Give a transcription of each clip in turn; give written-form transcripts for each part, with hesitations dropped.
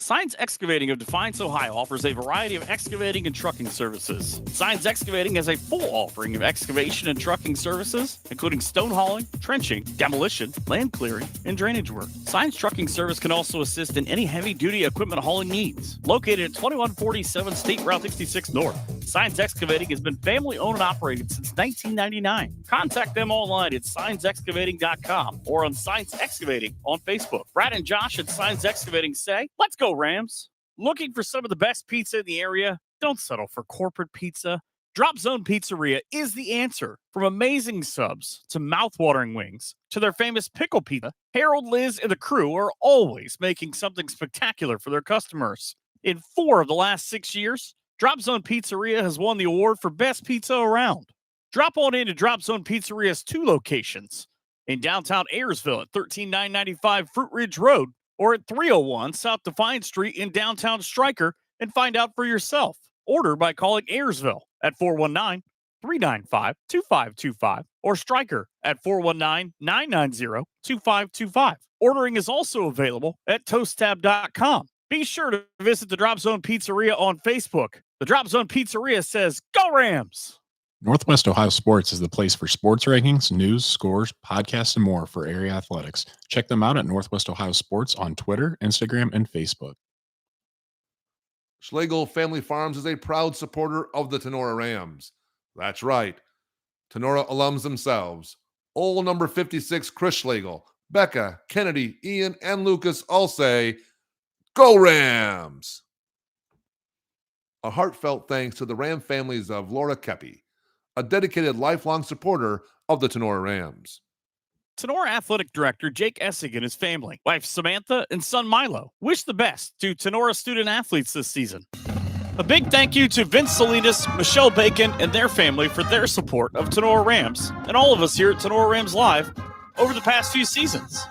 Signs Excavating of Defiance, Ohio offers a variety of excavating and trucking services. Signs Excavating has a full offering of excavation and trucking services, including stone hauling, trenching, demolition, land clearing, and drainage work. Signs Trucking Service can also assist in any heavy-duty equipment hauling needs. Located at 2147 State Route 66 North, Signs Excavating has been family-owned and operated since 1999. Contact them online at signsexcavating.com or on Signs Excavating on Facebook. Brad and Josh at Signs Excavating say, let's go Rams. Looking for some of the best pizza in the area? Don't settle for corporate pizza. Drop Zone Pizzeria is the answer. From amazing subs to mouth-watering wings to their famous pickle pizza, Harold, Liz, and the crew are always making something spectacular for their customers. In 4 of the last 6 years, Drop Zone Pizzeria has won the award for best pizza around. Drop on in to Drop Zone Pizzeria's 2 locations in downtown Ayersville at 13995 Fruit Ridge Road or at 301 South Defiance Street in downtown Stryker and find out for yourself. Order by calling Ayersville at 419-395-2525 or Stryker at 419-990-2525. Ordering is also available at toasttab.com. Be sure to visit the Drop Zone Pizzeria on Facebook. The Drop Zone Pizzeria says, Go Rams! Northwest Ohio Sports is the place for sports rankings, news, scores, podcasts, and more for area athletics. Check them out at Northwest Ohio Sports on Twitter, Instagram, and Facebook. Schlegel Family Farms is a proud supporter of the Tinora Rams. That's right. Tinora alums themselves. Old number 56, Chris Schlegel, Becca, Kennedy, Ian, and Lucas all say, Go Rams! A heartfelt thanks to the Ram families of Laura Kepi, a dedicated lifelong supporter of the Tinora Rams. Tinora Athletic Director Jake Essig and his family, wife Samantha, and son Milo wish the best to Tinora student athletes this season. A big thank you to Vince Salinas, Michelle Bacon, and their family for their support of Tinora Rams and all of us here at Tinora Rams Live over the past few seasons.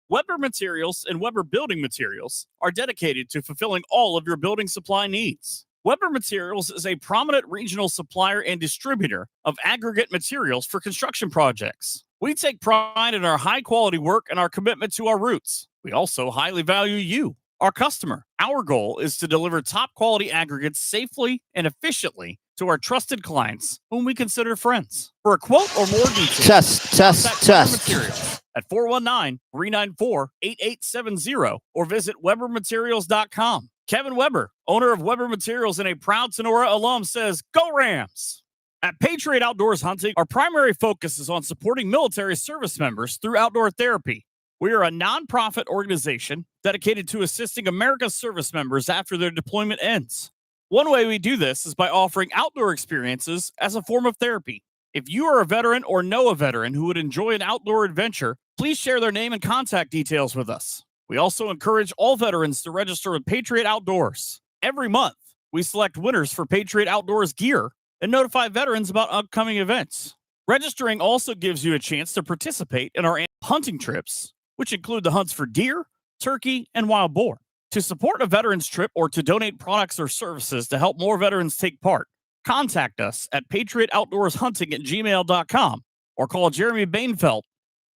Weber Materials and Weber Building Materials are dedicated to fulfilling all of your building supply needs. Weber Materials is a prominent regional supplier and distributor of aggregate materials for construction projects. We take pride in our high-quality work and our commitment to our roots. We also highly value you, our customer. Our goal is to deliver top-quality aggregates safely and efficiently to our trusted clients, whom we consider friends. For a quote or more details, test. Materials at 419-394-8870 or visit webermaterials.com. Kevin Weber, owner of Weber Materials and a proud Tinora alum, says, Go Rams! At Patriot Outdoors Hunting, our primary focus is on supporting military service members through outdoor therapy. We are a nonprofit organization dedicated to assisting America's service members after their deployment ends. One way we do this is by offering outdoor experiences as a form of therapy. If you are a veteran or know a veteran who would enjoy an outdoor adventure, please share their name and contact details with us. We also encourage all veterans to register with Patriot Outdoors. Every month, we select winners for Patriot Outdoors gear and notify veterans about upcoming events. Registering also gives you a chance to participate in our hunting trips, which include the hunts for deer, turkey, and wild boar. To support a veterans trip or to donate products or services to help more veterans take part, contact us at patriotoutdoorshunting@gmail.com or call Jeremy Bainfeld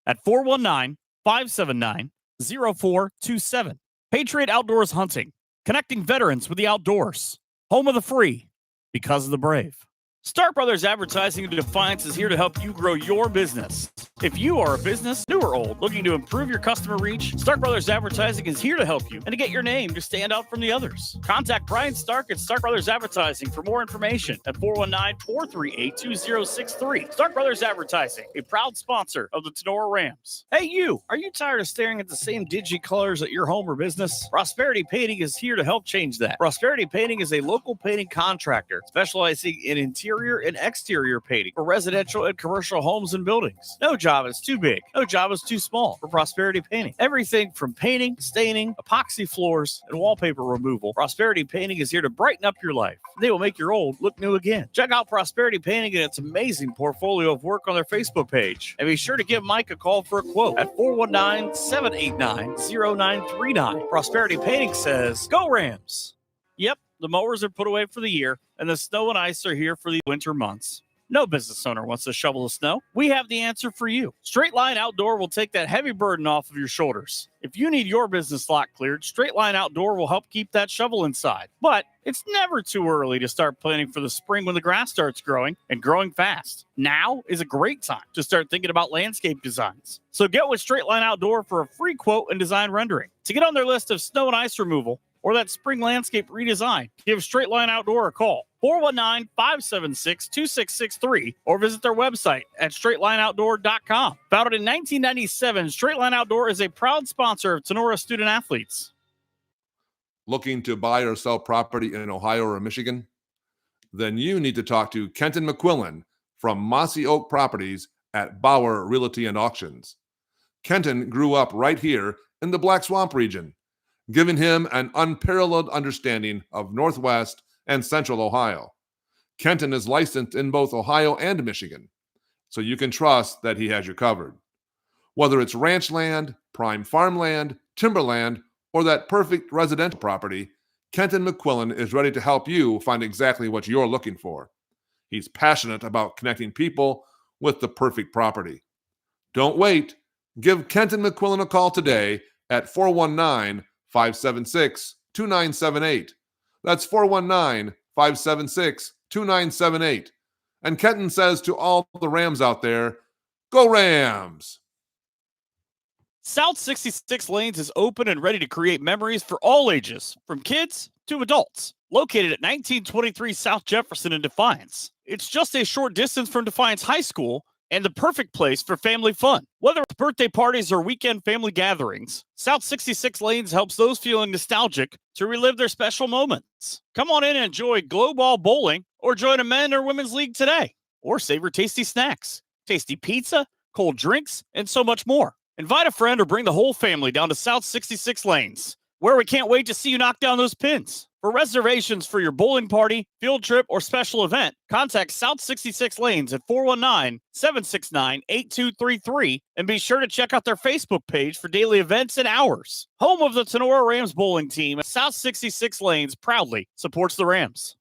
at 419-579-0427. Patriot Outdoors Hunting, connecting veterans with the outdoors. Home of the free, because of the brave. Stark Brothers Advertising in Defiance is here to help you grow your business. If you are a business, new or old, looking to improve your customer reach, Stark Brothers Advertising is here to help you and to get your name to stand out from the others. Contact Bryan Stark at Stark Brothers Advertising for more information at 419-438-2063. Stark Brothers Advertising, a proud sponsor of the Tinora Rams. Hey you, are you tired of staring at the same dingy colors at your home or business? Prosperity Painting is here to help change that. Prosperity Painting is a local painting contractor specializing in interior and exterior painting for residential and commercial homes and buildings. No job is too big. No job is too small for Prosperity Painting. Everything from painting, staining, epoxy floors, and wallpaper removal. Prosperity Painting is here to brighten up your life. They will make your old look new again. Check out Prosperity Painting and its amazing portfolio of work on their Facebook page. And be sure to give Mike a call for a quote at 419-789-0939. Prosperity Painting says, Go Rams! Yep, the mowers are put away for the year, and the snow and ice are here for the winter months. No business owner wants to shovel the snow. We have the answer for you. Straight Line Outdoor will take that heavy burden off of your shoulders. If you need your business lot cleared, Straight Line Outdoor will help keep that shovel inside. But it's never too early to start planning for the spring when the grass starts growing and growing fast. Now is a great time to start thinking about landscape designs. So get with Straight Line Outdoor for a free quote and design rendering. To get on their list of snow and ice removal or that spring landscape redesign, give Straight Line Outdoor a call. 419-576-2663 or visit their website at straightlineoutdoor.com. Founded in 1997, Straight Line Outdoor is a proud sponsor of Tinora student athletes. Looking to buy or sell property in Ohio or Michigan? Then you need to talk to Kenton McQuillan from Mossy Oak Properties at Bauer Realty and Auctions. Kenton grew up right here in the Black Swamp region, giving him an unparalleled understanding of Northwest and Central Ohio. Kenton is licensed in both Ohio and Michigan, so you can trust that he has you covered. Whether it's ranch land, prime farmland, timberland, or that perfect residential property, Kenton McQuillan is ready to help you find exactly what you're looking for. He's passionate about connecting people with the perfect property. Don't wait. Give Kenton McQuillan a call today at 419-576-2978. That's 419-576-2978. And Kenton says to all the Rams out there, go Rams! South 66 Lanes is open and ready to create memories for all ages, from kids to adults. Located at 1923 South Jefferson in Defiance. It's just a short distance from Defiance High School and the perfect place for family fun. Whether it's birthday parties or weekend family gatherings, South 66 Lanes helps those feeling nostalgic to relive their special moments. Come on in and enjoy Glow Ball Bowling or join a men or women's league today. Or savor tasty snacks, tasty pizza, cold drinks, and so much more. Invite a friend or bring the whole family down to South 66 Lanes, where we can't wait to see you knock down those pins. For reservations for your bowling party, field trip, or special event, contact South 66 Lanes at 419-769-8233 and be sure to check out their Facebook page for daily events and hours. Home of the Tinora Rams bowling team, South 66 Lanes proudly supports the Rams.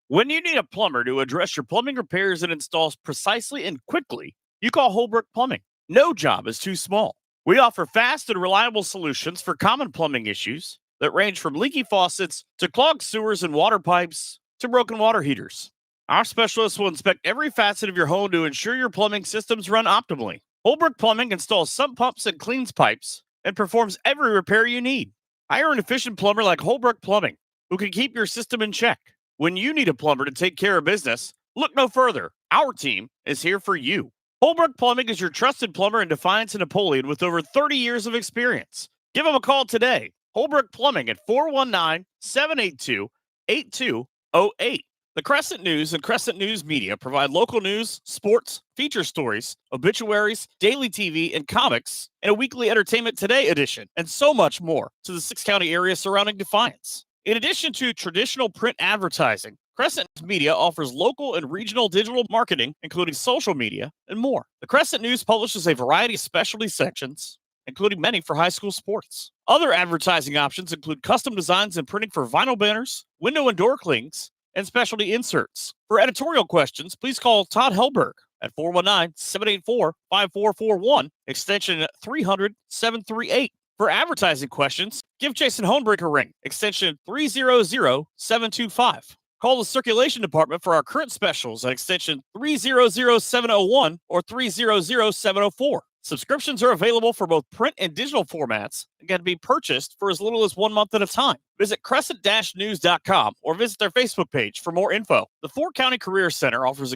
When you need a plumber to address your plumbing repairs and installs precisely and quickly, you call Holbrook Plumbing. No job is too small. We offer fast and reliable solutions for common plumbing issues that range from leaky faucets to clogged sewers and water pipes to broken water heaters. Our specialists will inspect every facet of your home to ensure your plumbing systems run optimally. Holbrook Plumbing installs sump pumps and cleans pipes and performs every repair you need. Hire an efficient plumber like Holbrook Plumbing who can keep your system in check. When you need a plumber to take care of business, look no further. Our team is here for you. Holbrook Plumbing is your trusted plumber in Defiance and Napoleon with over 30 years of experience. Give them a call today. Holbrook Plumbing at 419-782-8208. The Crescent News and Crescent News Media provide local news, sports, feature stories, obituaries, daily TV, and comics, and a weekly Entertainment Today edition, and so much more to the 6-county area surrounding Defiance. In addition to traditional print advertising, Crescent News Media offers local and regional digital marketing, including social media, and more. The Crescent News publishes a variety of specialty sections, including many for high school sports. Other advertising options include custom designs and printing for vinyl banners, window and door clings, and specialty inserts. For editorial questions, please call Todd Helberg at 419-784-5441, extension 300-738. For advertising questions, give Jason Hohenbrink a ring, extension 300-725. Call the circulation department for our current specials at extension 300-701 or 300-704. Subscriptions are available for both print and digital formats and can be purchased for as little as 1 month at a time. Visit crescent-news.com or visit their Facebook page for more info. The 4-County Career Center offers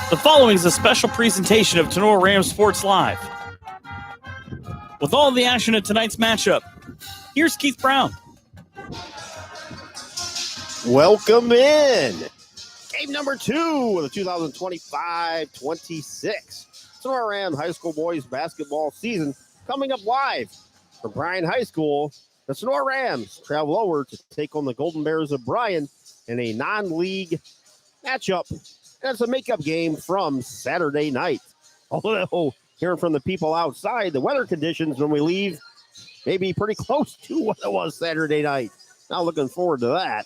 The following is a special presentation of Tinora Rams Sports Live. With all the action in tonight's matchup, here's Keith Brown. Welcome in. Game number 2 of the 2025-26 Tinora Rams High School Boys Basketball season coming up live from Bryan High School. The Tinora Rams travel over to take on the Golden Bears of Bryan in a non-league matchup. And it's a makeup game from Saturday night. Although, hearing from the people outside, the weather conditions when we leave maybe pretty close to what it was Saturday night. Now looking forward to that.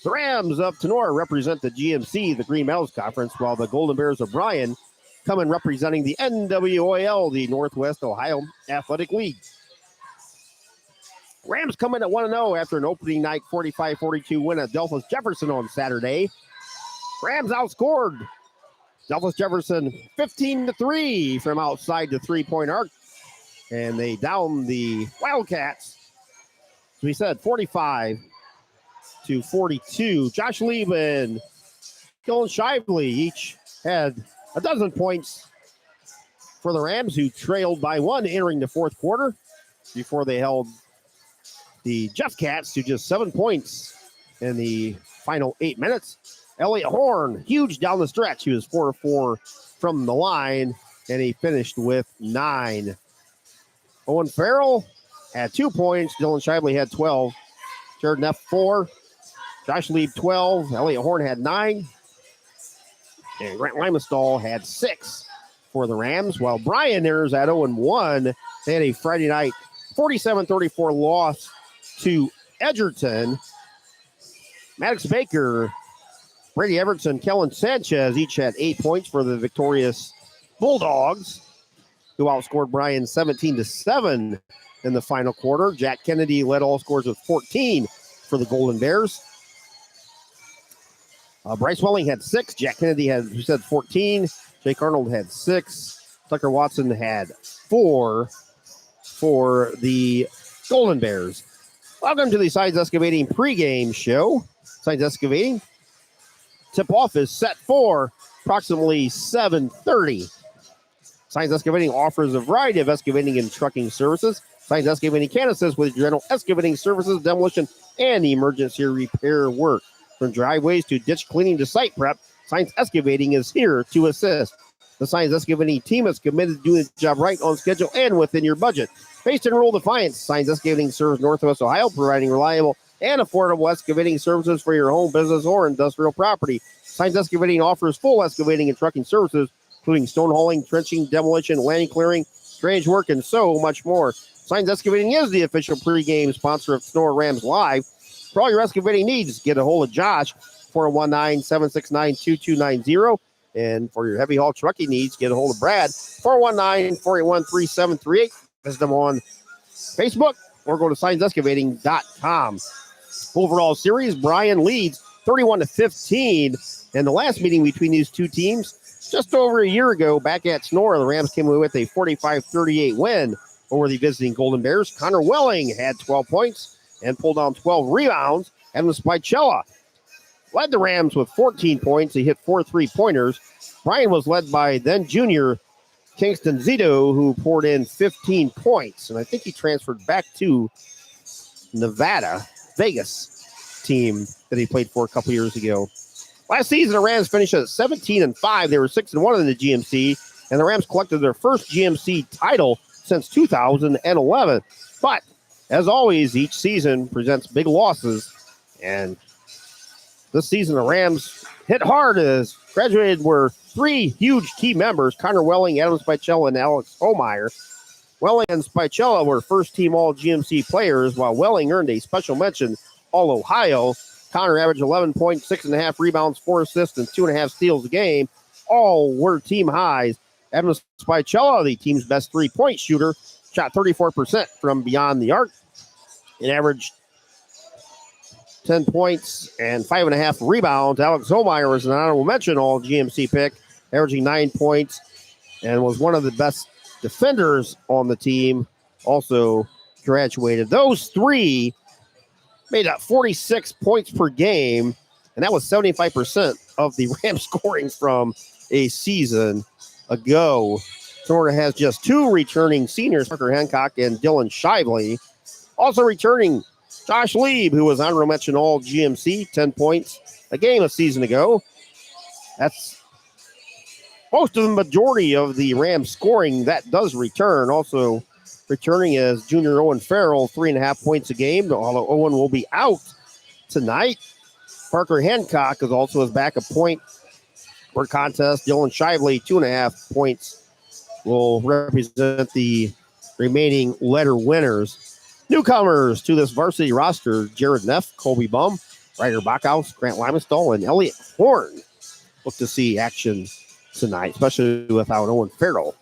The Rams of Tinora represent the GMC, the Green Meadows Conference, while the Golden Bears of Bryan come in representing the NWOL, the Northwest Ohio Athletic League. Rams come in at 1-0 after an opening night 45-42 win at Delphos Jefferson on Saturday. Rams outscored Delphos Jefferson 15-3 from outside the three-point arc, and they downed the Wildcats, as we said, 45-42. Josh Lieb and Dylan Shively each had a dozen points for the Rams, who trailed by one entering the fourth quarter before they held the Jeff Cats to just 7 points in the final 8 minutes. Elliot Horn, huge down the stretch. He was 4-4 from the line, and he finished with 9. Owen Farrell had 2 points. Dylan Shively had 12. Jared Neff 4. Josh Lieb 12. Elliot Horn had 9. And Grant Limestall had 6 for the Rams, while Bryan is at 0-1. They had a Friday night 47-34 loss to Edgerton. Maddox Baker, Brady Everton, Kellen Sanchez each had 8 points for the victorious Bulldogs, who outscored Bryan 17-7 in the final quarter. Jack Kennedy led all scores with 14 for the Golden Bears. Bryce Welling had 6. Jack Kennedy had, we said, 14. Jake Arnold had 6. Tucker Watson had 4 for the Golden Bears. Welcome to the Signs Excavating pregame show. Signs Excavating tip-off is set for approximately 7:30. Signs Excavating offers a variety of excavating and trucking services. Signs Excavating can assist with general excavating services, demolition, and emergency repair work. From driveways to ditch cleaning to site prep, Signs Excavating is here to assist. The Signs Excavating team is committed to doing the job right, on schedule, and within your budget. Based in rural Defiance, Signs Excavating serves Northwest Ohio, providing reliable and affordable excavating services for your home, business, or industrial property. Signs Excavating offers full excavating and trucking services, including stone hauling, trenching, demolition, land clearing, drainage work, and so much more. Signs Excavating is the official pregame sponsor of Tinora Rams Live. For all your excavating needs, get a hold of Josh, 419-769-2290. And for your heavy haul trucking needs, get a hold of Brad, 419-481-3738. Visit them on Facebook or go to signsexcavating.com. Overall series, Bryan leads 31-15. And the last meeting between these two teams, just over a year ago, back at Tinora, the Rams came away with a 45-38 win over the visiting Golden Bears. Connor Welling had 12 points and pulled down 12 rebounds. Evan Spicella led the Rams with 14 points. He hit 4 3-pointers. Bryan was led by then junior Kingston Zito, who poured in 15 points. And I think he transferred back to Nevada, Vegas team that he played for a couple years ago. Last season, the Rams finished at 17-5. They were 6-1 in the GMC, and the Rams collected their first GMC title since 2011. But as always, each season presents big losses, and this season the Rams hit hard as graduated were 3 huge key members: Connor Welling, Adam Spicella, and Alex Omeyer. Welling and Spicella were first-team All-GMC players, while Welling earned a special mention All-Ohio. Connor averaged 11 points, 6.5 rebounds, 4 assists, and 2.5 steals a game. All were team highs. Adam Spicella, the team's best three-point shooter, shot 34% from beyond the arc and averaged 10 points and 5.5 rebounds. Alex Omeyer was an honorable mention All-GMC pick, averaging 9 points, and was one of the best defenders on the team. Also graduated. Those 3 made up 46 points per game, and that was 75% of the Rams scoring from a season ago. Tinora has just 2 returning seniors, Parker Hancock and Dylan Shively. Also returning, Josh Lieb, who was honorable mention All-GMC, 10 points a game a season ago. That's most of the majority of the Rams scoring that does return. Also returning is junior Owen Farrell, 3.5 points a game, although Owen will be out tonight. Parker Hancock is also his backup point per contest. Dylan Shively, 2.5 points, will represent the remaining letter winners. Newcomers to this varsity roster, Jared Neff, Colby Bum, Ryder Backhouse, Grant Limenstall, and Elliott Horn. Look to see action tonight, especially without Owen Farrell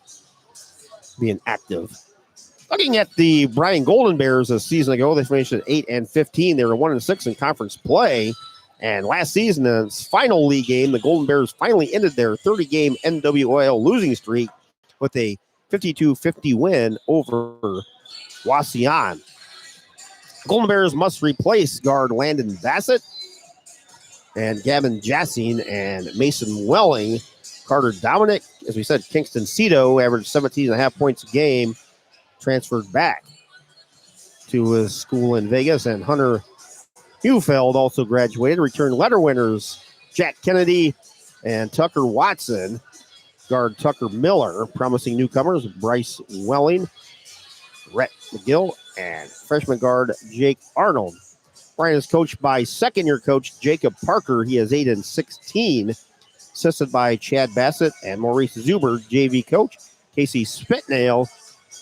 being active. Looking at the Bryan Golden Bears a season ago, they finished at 8-15. They were 1-6 in conference play. And last season, in its final league game, the Golden Bears finally ended their 30-game NWOL losing streak with a 52-50 win over Wauseon. Golden Bears must replace guard Landon Bassett and Gavin Jassine and Mason Welling. Carter Dominic, as we said, Kingston Cito averaged 17.5 points a game, transferred back to his school in Vegas, and Hunter Hufeld also graduated. Return letter winners Jack Kennedy and Tucker Watson. Guard Tucker Miller, promising newcomers Bryce Welling, Rhett McGill, and freshman guard Jake Arnold. Bryan is coached by second-year coach Jacob Parker. He is 8-16, assisted by Chad Bassett and Maurice Zuber, JV coach. Casey Spitnail,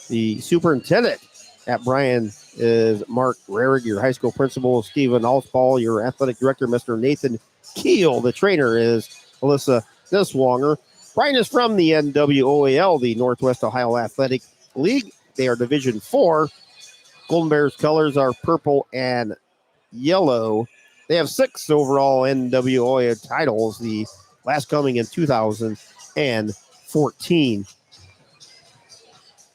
the superintendent at Bryan, is Mark Rarig. Your high school principal is Stephen Alspaul. Your athletic director, Mr. Nathan Keel. The trainer is Alyssa Niswanger. Bryan is from the NWOAL, the Northwest Ohio Athletic League. They are Division 4. Golden Bears colors are purple and yellow. They have 6 overall NWOA titles, the last coming in 2014.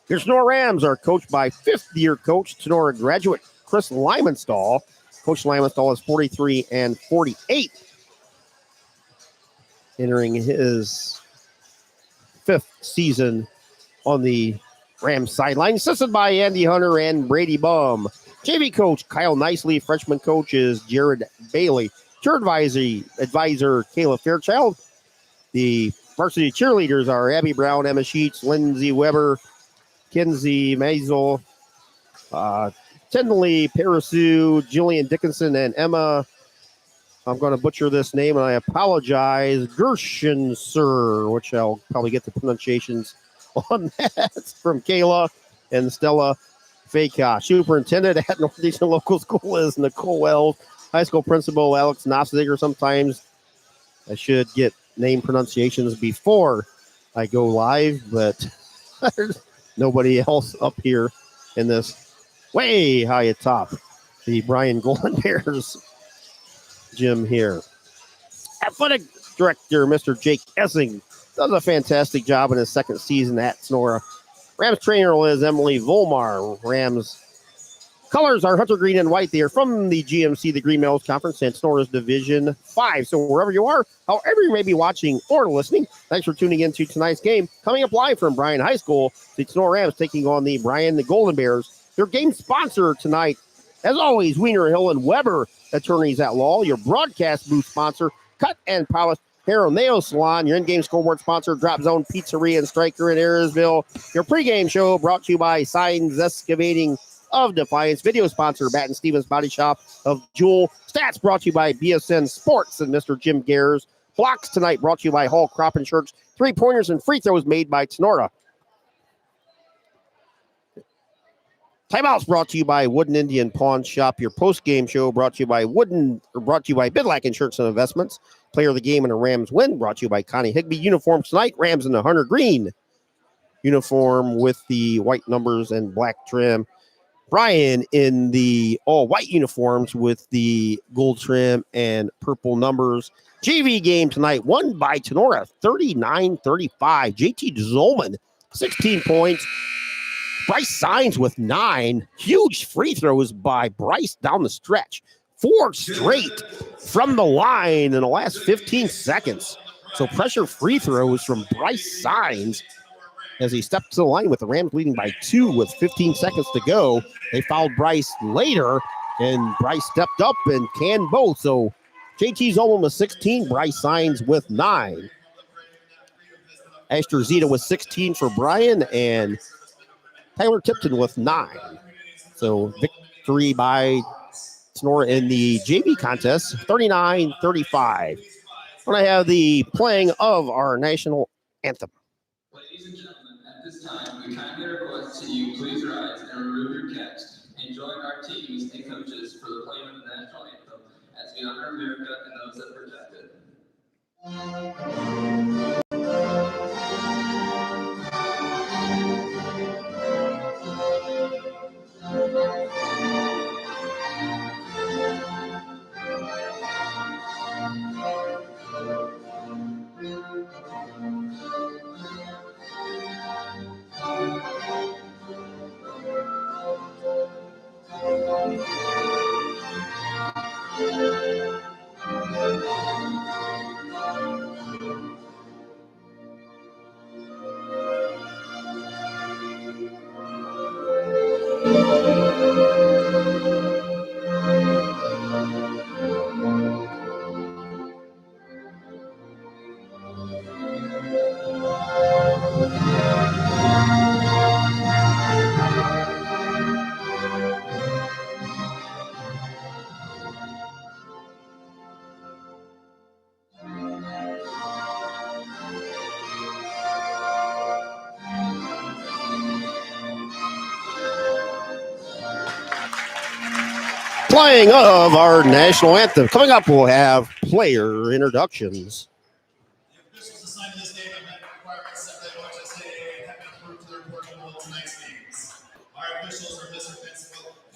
Your Tinora Rams are coached by fifth-year coach, Tinora graduate Chris Limenstall. Coach Limenstall is 43-48, entering his 5th season on the Rams sideline, assisted by Andy Hunter and Brady Bum. JV coach Kyle Nicely, freshman coach is Jared Bailey. Cheer advisor Kayla Fairchild. The varsity cheerleaders are Abby Brown, Emma Sheets, Lindsay Weber, Kinsey Maisel, Tenley Parasu, Jillian Dickinson, and Emma, I'm going to butcher this name and I apologize, Gershenser, which I'll probably get the pronunciations on that from Kayla and Stella Faka. Superintendent at Northeastern Local School is Nicole Wells. High school principal Alex Knopfziger. Sometimes I should get name pronunciations before I go live, but there's nobody else up here in this way high atop the Bryan Golden Bears gym here. Athletic director, Mr. Jake Essing, does a fantastic job in his second season at Tinora. Rams trainer is Emily Volmar. Rams colors are hunter green and white. They are from the GMC, the Green Meadows Conference, and Tinora's Division 5. So wherever you are, however you may be watching or listening, thanks for tuning into tonight's game. Coming up live from Bryan High School, the Tinora Rams taking on the Bryan Golden Bears. Their game sponsor tonight, as always, Wiener Hill and Weber Attorneys at Law. Your broadcast booth sponsor, Cut and Polish Hair and Nail Salon. Your in-game scoreboard sponsor, Drop Zone Pizzeria and Striker in Ayersville. Your pregame show brought to you by Signs Excavating of Defiance. Video sponsor, Batt and Stevens Body Shop of Jewel. Stats brought to you by BSN Sports and Mr. Jim Gares. Blocks tonight brought to you by Hall Crop Insurance. 3-pointers and free throws made by Tinora. Timeouts brought to you by Wooden Indian Pawn Shop. Your post-game show brought to you by Bidlack Insurance and Investments. Player of the game and a Rams win brought to you by Connie Higby. Uniforms tonight, Rams in the Hunter Green uniform with the white numbers and black trim. Bryan in the all-white uniforms with the gold trim and purple numbers. JV game tonight, won by Tinora, 39-35. JT Zolman, 16 points. Bryce Signs with 9. Huge free throws by Bryce down the stretch. 4 straight from the line in the last 15 seconds. So pressure free throws from Bryce Signs as he stepped to the line with the Rams leading by 2 with 15 seconds to go. They fouled Bryce later, and Bryce stepped up and canned both. So JT Zolman with 16, Bryce Signs with 9. Ashton Zeta with 16 for Bryan, and Tyler Tipton with 9. So victory by Tinora in the JV contest, 39-35. When I have the playing of our national anthem. Ladies and gentlemen, at this time, we kindly request that you please rise and remove your caps and join our to honor America and those that protect it. Playing of our national anthem. Coming up, we'll have player introductions. The officials assigned to this game have met requirements set by OHSAA and have been approved to the report of tonight's games. Our officials are Mr.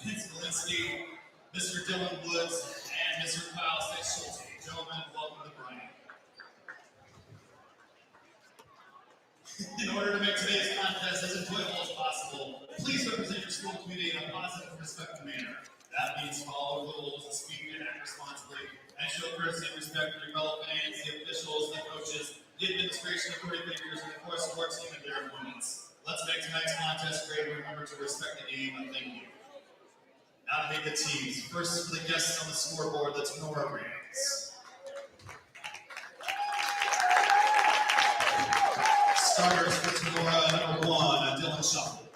Pinskalinsky, Mr. Dylan Woods, and Mr. Kyle Schulte. Gentlemen, welcome to Bryan. In order to make today's contest as enjoyable as possible, please represent your school community in a positive and respectful manner. That means follow the rules and speak and act responsibly, and show courtesy and respect for your fellow fans, the officials, the coaches, the administration, the authority figures, and of course, sports team and their opponents. Let's make tonight's contest great and remember to respect the game, and thank you. Now to meet the teams. First, for the guests on the scoreboard, the Tinora Rams. Starters for Tinora, number 1, Dylan Shuffle.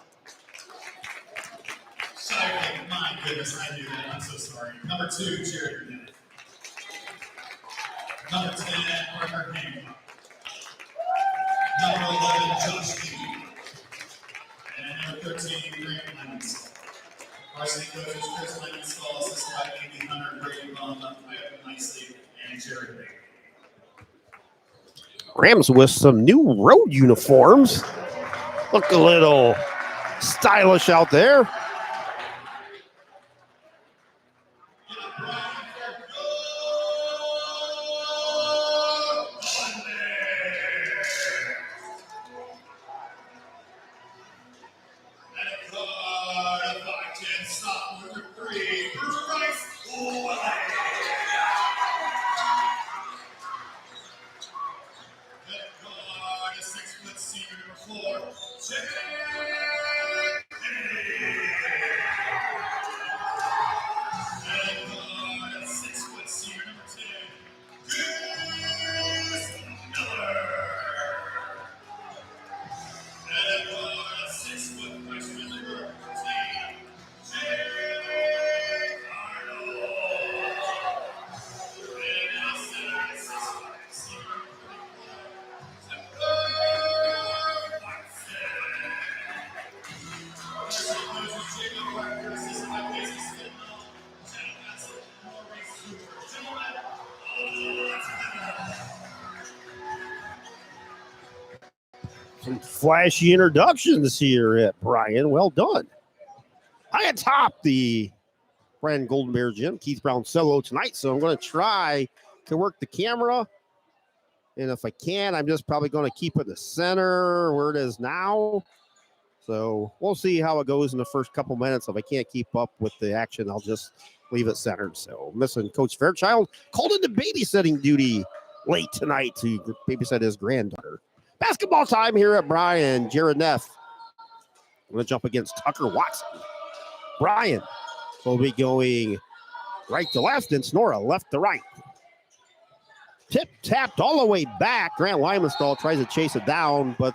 Shire, my goodness, I knew that. I'm so sorry. Number 2, Jared Bennett. Number 10, Parker Hancock. Number 11, Josh Lee. And number 13, Grant Lemonson. Varsity coaches Chris Lemonson, assisted by Amy Hunter, Brady Bum, Ivan Nicely, and Jared Baker. Rams with some new road uniforms. Look a little stylish out there. Some flashy introductions here at Bryan. Well done. High atop the Bryan Golden Bear Gym, Keith Brown solo tonight. So I'm going to try to work the camera. And if I can, I'm just probably going to keep it in the center where it is now. So we'll see how it goes in the first couple minutes. If I can't keep up with the action, I'll just leave it centered. So missing Coach Fairchild called into babysitting duty late tonight to babysit his granddaughter. Basketball time here at Bryan. Jared Neff going to jump against Tucker Watson. Bryan will be going right to left and Tinora left to right. Tip tapped all the way back. Grant Limenstall tries to chase it down, but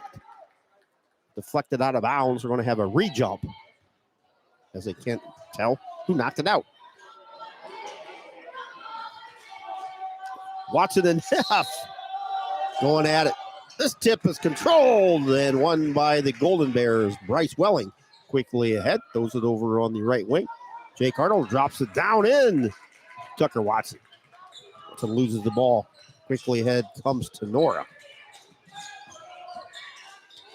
deflected out of bounds. We're going to have a re-jump, as they can't tell who knocked it out. Watson and Neff going at it. This tip is controlled and won by the Golden Bears. Bryce Welling quickly ahead. Throws it over on the right wing. Jake Arnold drops it down in. Tucker Watson. Watson loses the ball. Quickly ahead comes Tinora.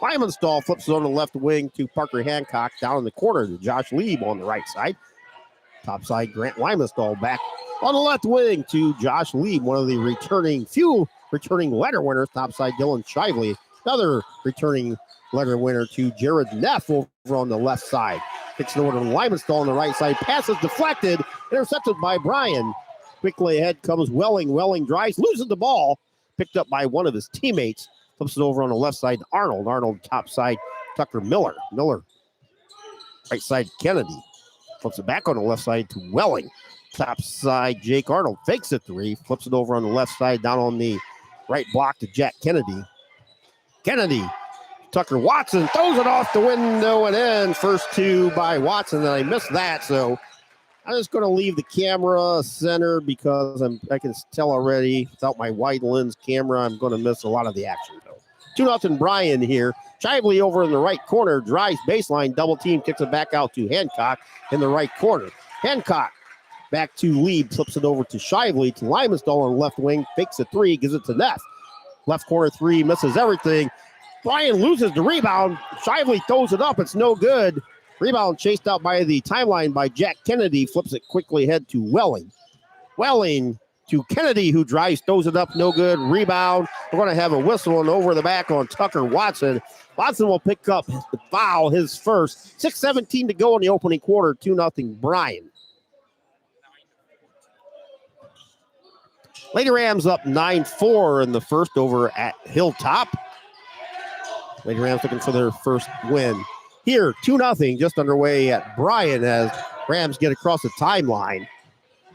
Lymanstall flips it on the left wing to Parker Hancock. Down in the corner to Josh Lieb on the right side. Top side, Grant Lymanstall back on the left wing to Josh Lieb, one of the few returning letter winners. Top side, Dylan Shively. Another returning letter winner to Jared Neff over on the left side. Kicks it over to Lymanstall on the right side. Pass is deflected. Intercepted by Bryan. Quickly ahead comes Welling. Welling drives, loses the ball. Picked up by one of his teammates. Flips it over on the left side to Arnold. Arnold top side, Tucker Miller. Miller right side, Kennedy. Flips it back on the left side to Welling. Top side, Jake Arnold fakes a three. Flips it over on the left side down on the right block to Jack Kennedy. Kennedy, Tucker Watson throws it off the window and in. First two by Watson, and I missed that. So I'm just going to leave the camera center because I can tell already without my wide lens camera, I'm going to miss a lot of the action though. 2-0 Bryan here. Shively over in the right corner, drives baseline, double team, kicks it back out to Hancock in the right corner. Hancock back to Lieb, flips it over to Shively, to Lymanstall on the left wing, fakes a three, gives it to Neff. Left corner three, misses everything. Bryan loses the rebound. Shively throws it up, it's no good. Rebound chased out by the timeline by Jack Kennedy, flips it quickly ahead to Welling. Welling to Kennedy, who drives, throws it up, no good. Rebound. We're going to have a whistle and over the back on Tucker Watson. Watson will pick up the foul, his first. 6:17 to go in the opening quarter, 2-0 Bryan. Lady Rams up 9-4 in the first over at Hilltop. Lady Rams looking for their first win. Here, 2-0, just underway at Bryan as Rams get across the timeline.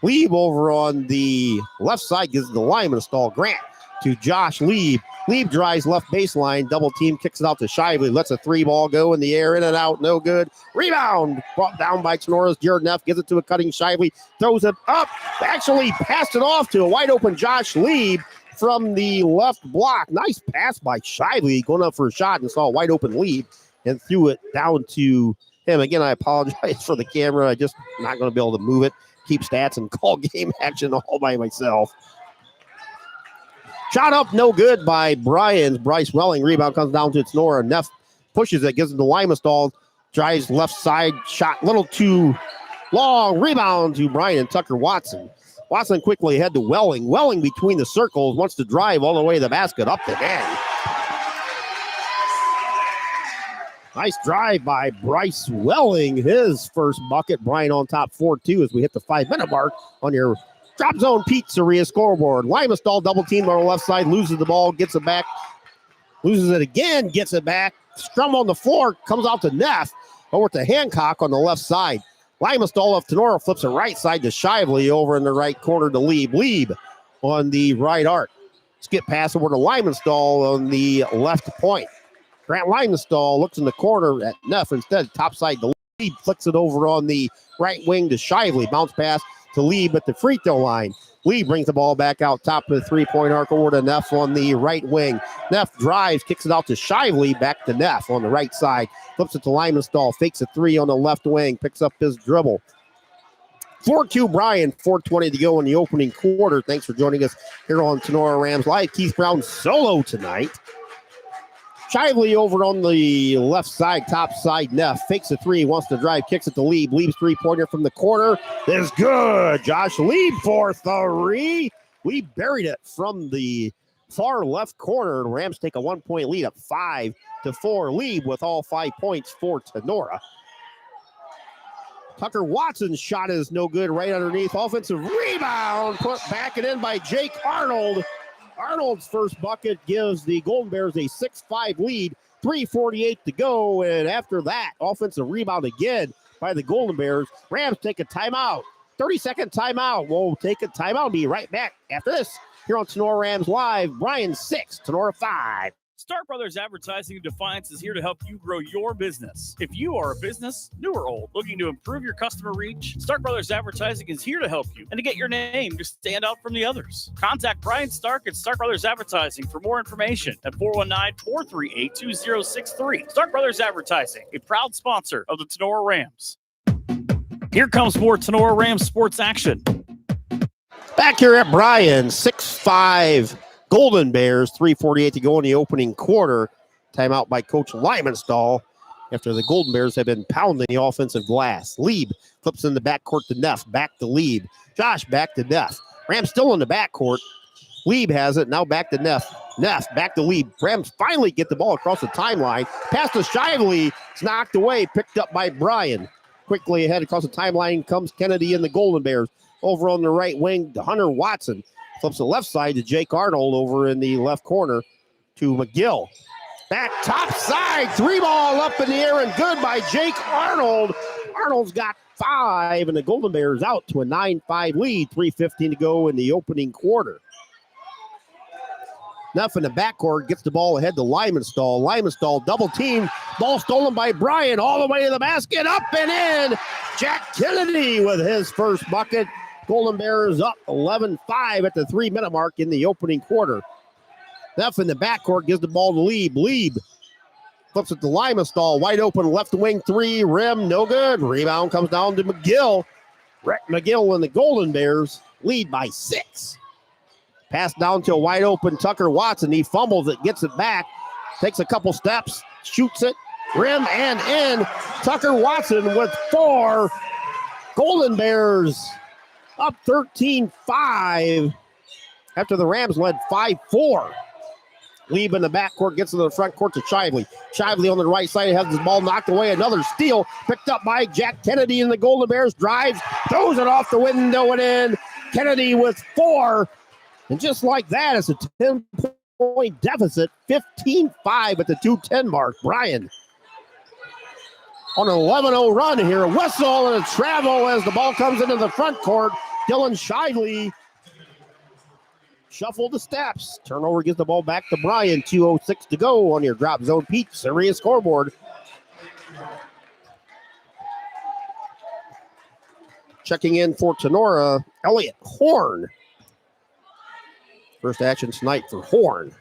Lieb over on the left side gives the Lymanstall. Grant to Josh Lieb. Lieb drives left baseline, double team, kicks it out to Shively, lets a three ball go in the air, in and out, no good. Rebound brought down by Tenora's Jared Neff, gives it to a cutting Shively, throws it up, actually passed it off to a wide open Josh Lieb from the left block. Nice pass by Shively, going up for a shot and saw a wide open Lieb and threw it down to him. Again, I apologize for the camera. I just not going to be able to move it, keep stats, and call game action all by myself. Shot up, no good by Bryan's Bryce Welling. Rebound comes down to Tinora. Neff pushes it, gives it to Lymanstall. Drives left side, shot a little too long. Rebound to Bryan and Tucker Watson. Watson quickly ahead to Welling. Welling between the circles, wants to drive all the way to the basket, up the end. Nice drive by Bryce Welling. His first bucket. Bryan on top 4-2 as we hit the 5-minute mark on your Drop Zone Pizzeria scoreboard. Lymanstall double team on the left side, loses the ball, gets it back, loses it again, gets it back. Scrum on the floor, comes out to Neff, over to Hancock on the left side. Lymanstall of Tinora flips it right side to Shively, over in the right corner to Lieb. Lieb on the right arc. Skip pass over to Lymanstall on the left point. Grant Lymanstall looks in the corner at Neff instead. Top side to Lieb, flicks it over on the right wing to Shively. Bounce pass to Lieb at the free throw line. Lieb brings the ball back out top of the three-point arc over to Neff on the right wing. Neff drives, kicks it out to Shively, back to Neff on the right side. Flips it to Lymanstall, fakes a three on the left wing, picks up his dribble. 4-2 Bryan, 4:20 to go in the opening quarter. Thanks for joining us here on Tinora Rams Live. Keith Brown solo tonight. Shively over on the left side, top side. Neff fakes a three, wants to drive, kicks it to Lieb. Lieb's three-pointer from the corner is good. Josh Lieb for three. Lieb buried it from the far left corner. The Rams take a 1-point lead at 5-4. Lieb with all 5 points for Tinora. Tucker Watson's shot is no good, right underneath. Offensive rebound, put back and in by Jake Arnold. Arnold's first bucket gives the Golden Bears a 6-5 lead, 3:48 to go. And after that, offensive rebound again by the Golden Bears. Rams take a timeout, 30-second timeout. We'll take a timeout, be right back after this here on Tinora Rams Live. Bryan 6, Tinora 5. Stark Brothers Advertising in Defiance is here to help you grow your business. If you are a business, new or old, looking to improve your customer reach, Stark Brothers Advertising is here to help you and to get your name to stand out from the others. Contact Bryan Stark at Stark Brothers Advertising for more information at 419-438-2063. Stark Brothers Advertising, a proud sponsor of the Tinora Rams. Here comes more Tinora Rams sports action. Back here at Bryan, 6-5 Golden Bears, 3:48 to go in the opening quarter. Timeout by Coach Lymanstall after the Golden Bears have been pounding the offensive glass. Lieb flips in the backcourt to Neff, back to Lieb. Josh back to Neff. Rams still in the backcourt. Lieb has it, now back to Neff. Neff back to Lieb. Rams finally get the ball across the timeline. Pass to Shively. It's knocked away, picked up by Bryan. Quickly ahead across the timeline comes Kennedy and the Golden Bears. Over on the right wing to Hunter Watson. Flips the left side to Jake Arnold over in the left corner to McGill. Back top side, 3-ball up in the air and good by Jake Arnold. Arnold's got 5 and the Golden Bears out to a 9-5 lead. 3:15 to go in the opening quarter. Neff in the backcourt gets the ball ahead to Lymanstall. Lymanstall double team. Ball stolen by Bryan all the way to the basket. Up and in. Jack Kennedy with his first bucket. Golden Bears up 11-5 at the 3-minute mark in the opening quarter. Neff in the backcourt gives the ball to Lieb. Lieb flips it to Lymanstall. Wide open left wing 3. Rim, no good. Rebound comes down to McGill. Rick McGill and the Golden Bears lead by 6. Pass down to a wide open Tucker Watson. He fumbles it, gets it back, takes a couple steps, shoots it, rim and in. Tucker Watson with 4. Golden Bears up 13-5 after the Rams led 5-4. Lieb in the backcourt gets to the front court to Shively. Shively on the right side has the ball knocked away. Another steal picked up by Jack Kennedy and the Golden Bears. Drives, throws it off the window and in. Kennedy with 4. And just like that, it's a 10-point deficit, 15-5 at the 2:10 mark. Bryan on an 11-0 run here. A whistle and a travel as the ball comes into the front court. Dylan Shively shuffled the steps. Turnover gives the ball back to Bryan. 2:06 to go on your Drop Zone Pizzeria scoreboard. Checking in for Tinora, Elliot Horn. First action tonight for Horn.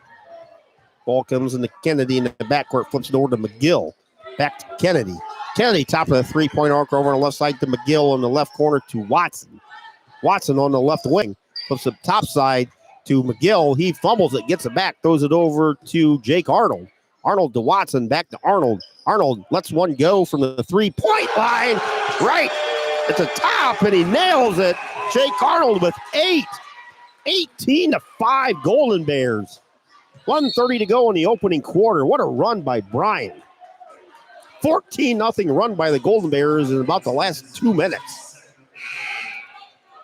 Ball comes into Kennedy in the backcourt, flips it over to McGill. Back to Kennedy. Kennedy top of the 3-point arc over on the left side to McGill on the left corner to Watson. Watson on the left wing. Flips it top side to McGill. He fumbles it, gets it back, throws it over to Jake Arnold. Arnold to Watson, back to Arnold. Arnold lets one go from the 3-point line. Right at the top, and he nails it. Jake Arnold with 8. 18-5 Golden Bears. 1:30 to go in the opening quarter. What a run by Bryan. 14-0 run by the Golden Bears in about the last 2 minutes.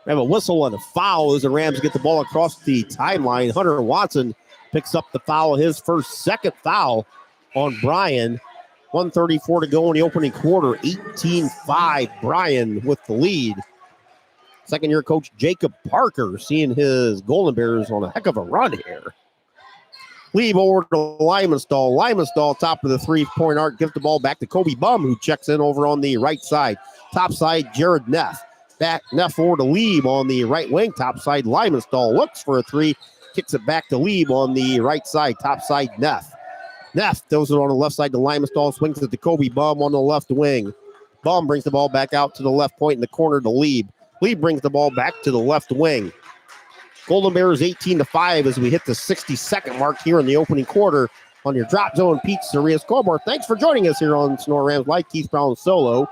We have a whistle and a foul as the Rams get the ball across the timeline. Hunter Watson picks up the foul, his second foul on Bryan. 1:34 to go in the opening quarter. 18-5 Bryan with the lead. Second-year coach Jacob Parker seeing his Golden Bears on a heck of a run here. Lieb over to Lymanstall. Lymanstall, top of the 3-point arc, gives the ball back to Kobe Bum, who checks in over on the right side. Top side, Jared Neff. Back Neff over to Lieb on the right wing. Top side, Lymanstall looks for a 3. Kicks it back to Lieb on the right side. Top side, Neff. Neff throws it on the left side to Lymanstall. Swings it to Kobe Bum on the left wing. Bum brings the ball back out to the left point in the corner to Lieb. Lieb brings the ball back to the left wing. Golden Bears 18-5 as we hit the 60-second mark here in the opening quarter on your Drop Zone Pizzeria scoreboard. Thanks for joining us here on Sonora Rams Live. Keith Brown solo.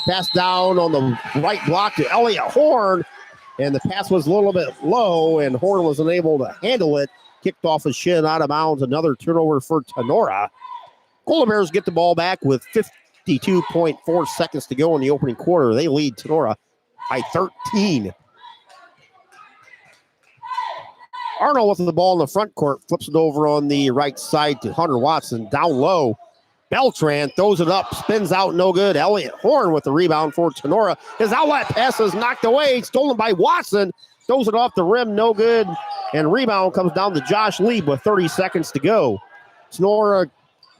Pass down on the right block to Elliot Horn. And the pass was a little bit low, and Horn was unable to handle it. Kicked off his shin out of bounds. Another turnover for Tinora. Golden Bears get the ball back with 52.4 seconds to go in the opening quarter. They lead Tinora by 13. Arnold with the ball in the front court, flips it over on the right side to Hunter Watson. Down low, Beltran throws it up, spins out, no good. Elliot Horn with the rebound for Tinora. His outlet pass is knocked away, stolen by Watson. Throws it off the rim, no good. And rebound comes down to Josh Lieb with 30 seconds to go. Tinora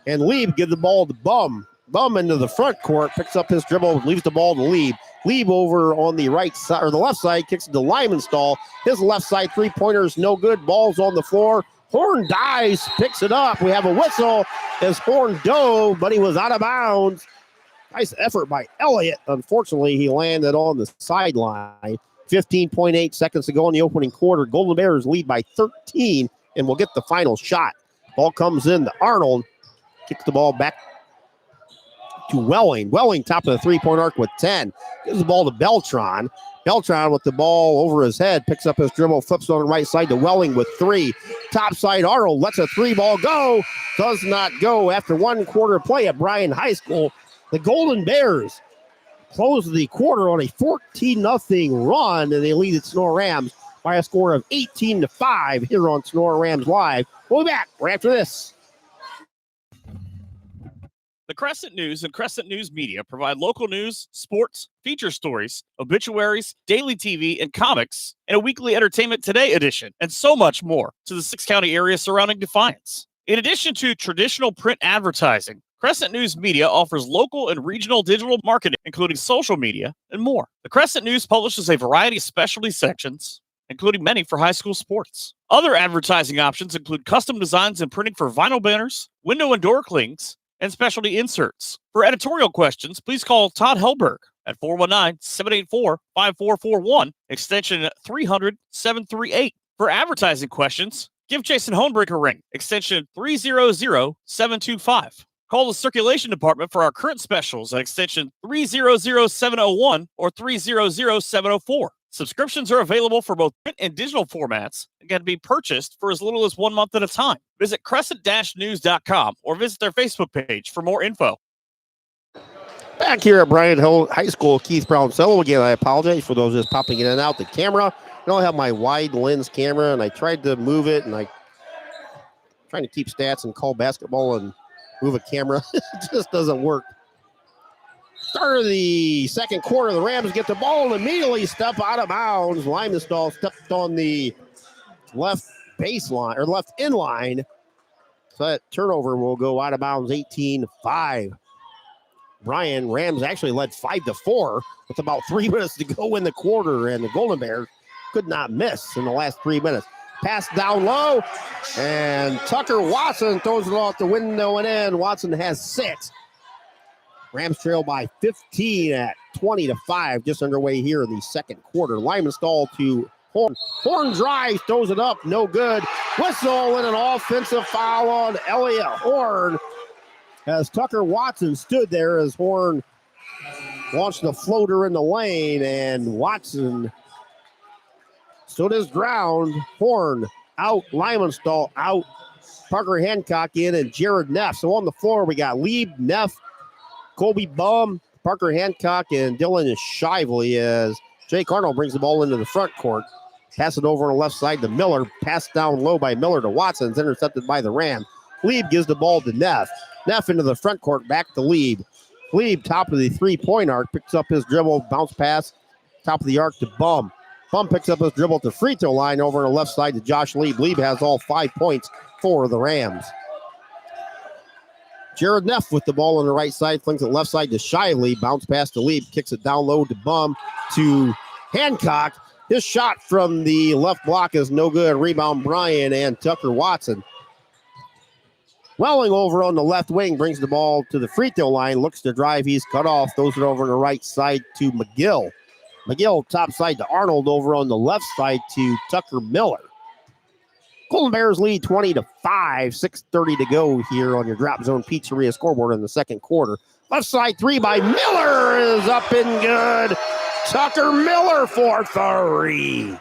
and Lieb give the ball to Bum. Bum into the front court, picks up his dribble, leaves the ball to Lieb. Lieb over on the right side, or the left side, kicks it to Lymanstall. His left side 3-pointers, no good. Ball's on the floor. Horn dives, picks it up. We have a whistle as Horn dove, but he was out of bounds. Nice effort by Elliott. Unfortunately, he landed on the sideline. 15.8 seconds to go in the opening quarter. Golden Bears lead by 13 and will get the final shot. Ball comes in to Arnold. Kicks the ball back to Welling. Welling top of the three-point arc with 10. Gives the ball to Beltran. Beltran with the ball over his head. Picks up his dribble. Flips on the right side to Welling with 3. Top side Arnold lets a 3-ball go. Does not go after 1 quarter play at Bryan High School. The Golden Bears close the quarter on a 14-0 run, and they lead the Tinora Rams by a score of 18-5 here on Tinora Rams Live. We'll be back right after this. The Crescent News and Crescent News Media provide local news, sports, feature stories, obituaries, daily TV, and comics, and a weekly Entertainment Today edition, and so much more to the 6-county area surrounding Defiance. In addition to traditional print advertising, Crescent News Media offers local and regional digital marketing, including social media and more. The Crescent News publishes a variety of specialty sections, including many for high school sports. Other advertising options include custom designs and printing for vinyl banners, window and door clings, and specialty inserts. For editorial questions, please call Todd Helberg at 419-784-5441, extension 300-738. For advertising questions, give Jason Hohenbrink a ring, extension 300-725. Call the circulation department for our current specials at extension 300-701 or 300-704. Subscriptions are available for both print and digital formats and can be purchased for as little as 1 month at a time. Visit crescent-news.com or visit their Facebook page for more info. Back here at Bryan High School, Keith Brown solo again. I apologize for those just popping in and out. The camera, I don't have my wide lens camera, and I tried to move it, and I trying to keep stats and call basketball and move a camera. It just doesn't work. Start of the second quarter, the Rams get the ball and immediately step out of bounds. Limenstall stepped on the left baseline, or left in line. So that turnover will go out of bounds 18-5. Bryan, Rams actually led 5-4 with about 3 minutes to go in the quarter, and the Golden Bears could not miss in the last 3 minutes. Pass down low, and Tucker Watson throws it off the window and in. Watson has 6. Rams trail by 15 at 20-5, just underway here in the second quarter. Limenstall to Horn. Horn drives, throws it up, no good. Whistle and an offensive foul on Elliott Horn as Tucker Watson stood there as Horn launched the floater in the lane, and Watson stood his ground. Horn out, Limenstall out, Parker Hancock in, and Jared Neff. So on the floor, we got Lieb, Neff, Colby Bum, Parker Hancock, and Dylan Shively as Jake Arnold brings the ball into the front court. Pass it over on the left side to Miller. Pass down low by Miller to Watson. It's intercepted by the Ram. Lieb gives the ball to Neff. Neff into the front court, back to Lieb. Lieb, top of the three-point arc, picks up his dribble, bounce pass, top of the arc to Bum. Bum picks up his dribble at the free throw line over on the left side to Josh Lieb. Lieb has all 5 points for the Rams. Jared Neff with the ball on the right side, flings it left side to Shively. Bounce pass to Lieb, kicks it down low to Bum to Hancock. His shot from the left block is no good. Rebound Bryan and Tucker Watson. Welling over on the left wing brings the ball to the free throw line, looks to drive, he's cut off, throws it over on the right side to McGill. McGill top side to Arnold over on the left side to Tucker Miller. Golden Bears lead 20-5, 6:30 to go here on your Drop Zone Pizzeria scoreboard in the second quarter. Left side 3 by Miller is up and good. Tucker Miller for 3.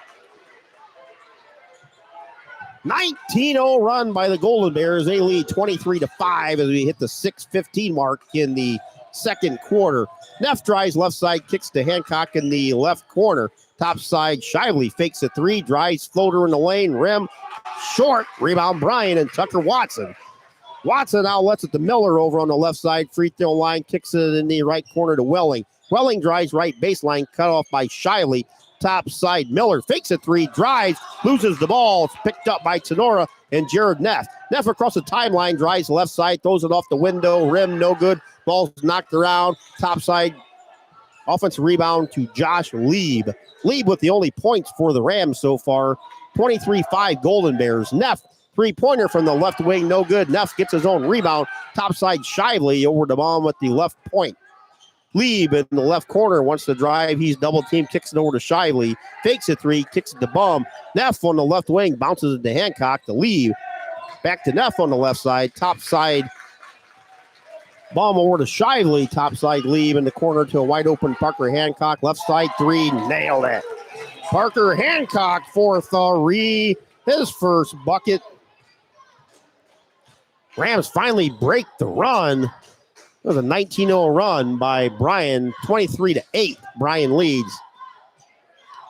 19-0 run by the Golden Bears. They lead 23-5 as we hit the 6:15 mark in the second quarter. Neff drives left side, kicks to Hancock in the left corner. Top side, Shively fakes a 3, drives floater in the lane, rim, short, rebound Bryan and Tucker Watson. Watson now lets it to Miller over on the left side, free throw line, kicks it in the right corner to Welling. Welling drives right baseline, cut off by Shively. Top side, Miller fakes a 3, drives, loses the ball. It's picked up by Tinora and Jared Neff. Neff across the timeline, drives left side, throws it off the window, rim, no good. Ball's knocked around. Top side, offensive rebound to Josh Lieb. Lieb with the only points for the Rams so far. 23-5 Golden Bears. Neff, three-pointer from the left wing, no good. Neff gets his own rebound. Top side, Shively over the bomb with the left point. Lieb in the left corner wants to drive. He's double teamed, kicks it over to Shively. Fakes a three, kicks it to Bum. Neff on the left wing, bounces it to Hancock to Lieb. Back to Neff on the left side. Top side, Bum over to Shively. Top side, Lieb in the corner to a wide open Parker Hancock. Left side three, nailed it. Parker Hancock for his first bucket. Rams finally break the run. It was a 19-0 run by Bryan, 23-8. Bryan leads.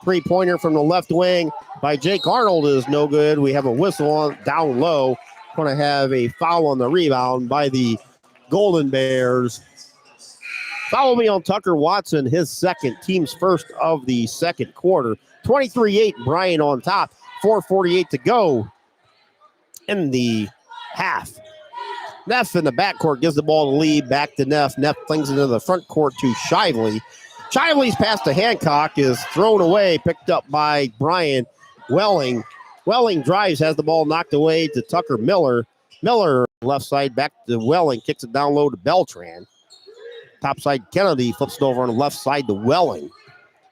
Three-pointer from the left wing by Jake Arnold is no good. We have a whistle on down low. Going to have a foul on the rebound by the Golden Bears. Follow me on Tucker Watson, his second, team's first of the second quarter. 23-8, Bryan on top. 4:48 to go in the half. Neff in the backcourt gives the ball to Lee, back to Neff. Neff flings it into the front court to Shively. Shively's pass to Hancock is thrown away, picked up by Bryan. Welling drives, has the ball knocked away to Tucker Miller. Miller, left side, back to Welling, kicks it down low to Beltran. Top side, Kennedy flips it over on the left side to Welling.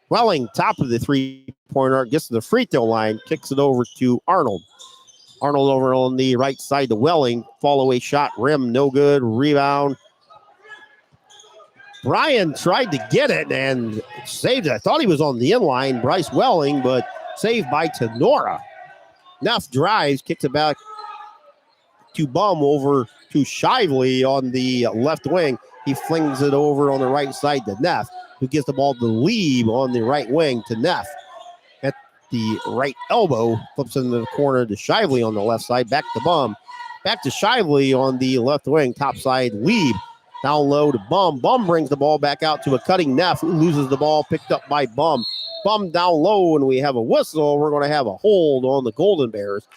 Welling, top of the three-pointer, gets to the free throw line, kicks it over to Arnold. Arnold over on the right side to Welling. Fall-away shot, rim, no good. Rebound. Bryan tried to get it and saved it. I thought he was on the inline, Bryce Welling, but saved by Tinora. Neff drives, kicks it back to Bum over to Shively on the left wing. He flings it over on the right side to Neff, who gives the ball to Lieb on the right wing to Neff. At the right elbow, flips into the corner to Shively on the left side, back to Bum. Back to Shively on the left wing, top side, Lieb. Down low to Bum. Bum brings the ball back out to a cutting Neff, who loses the ball, picked up by Bum. Bum down low, and we have a whistle. We're going to have a hold on the Golden Bears.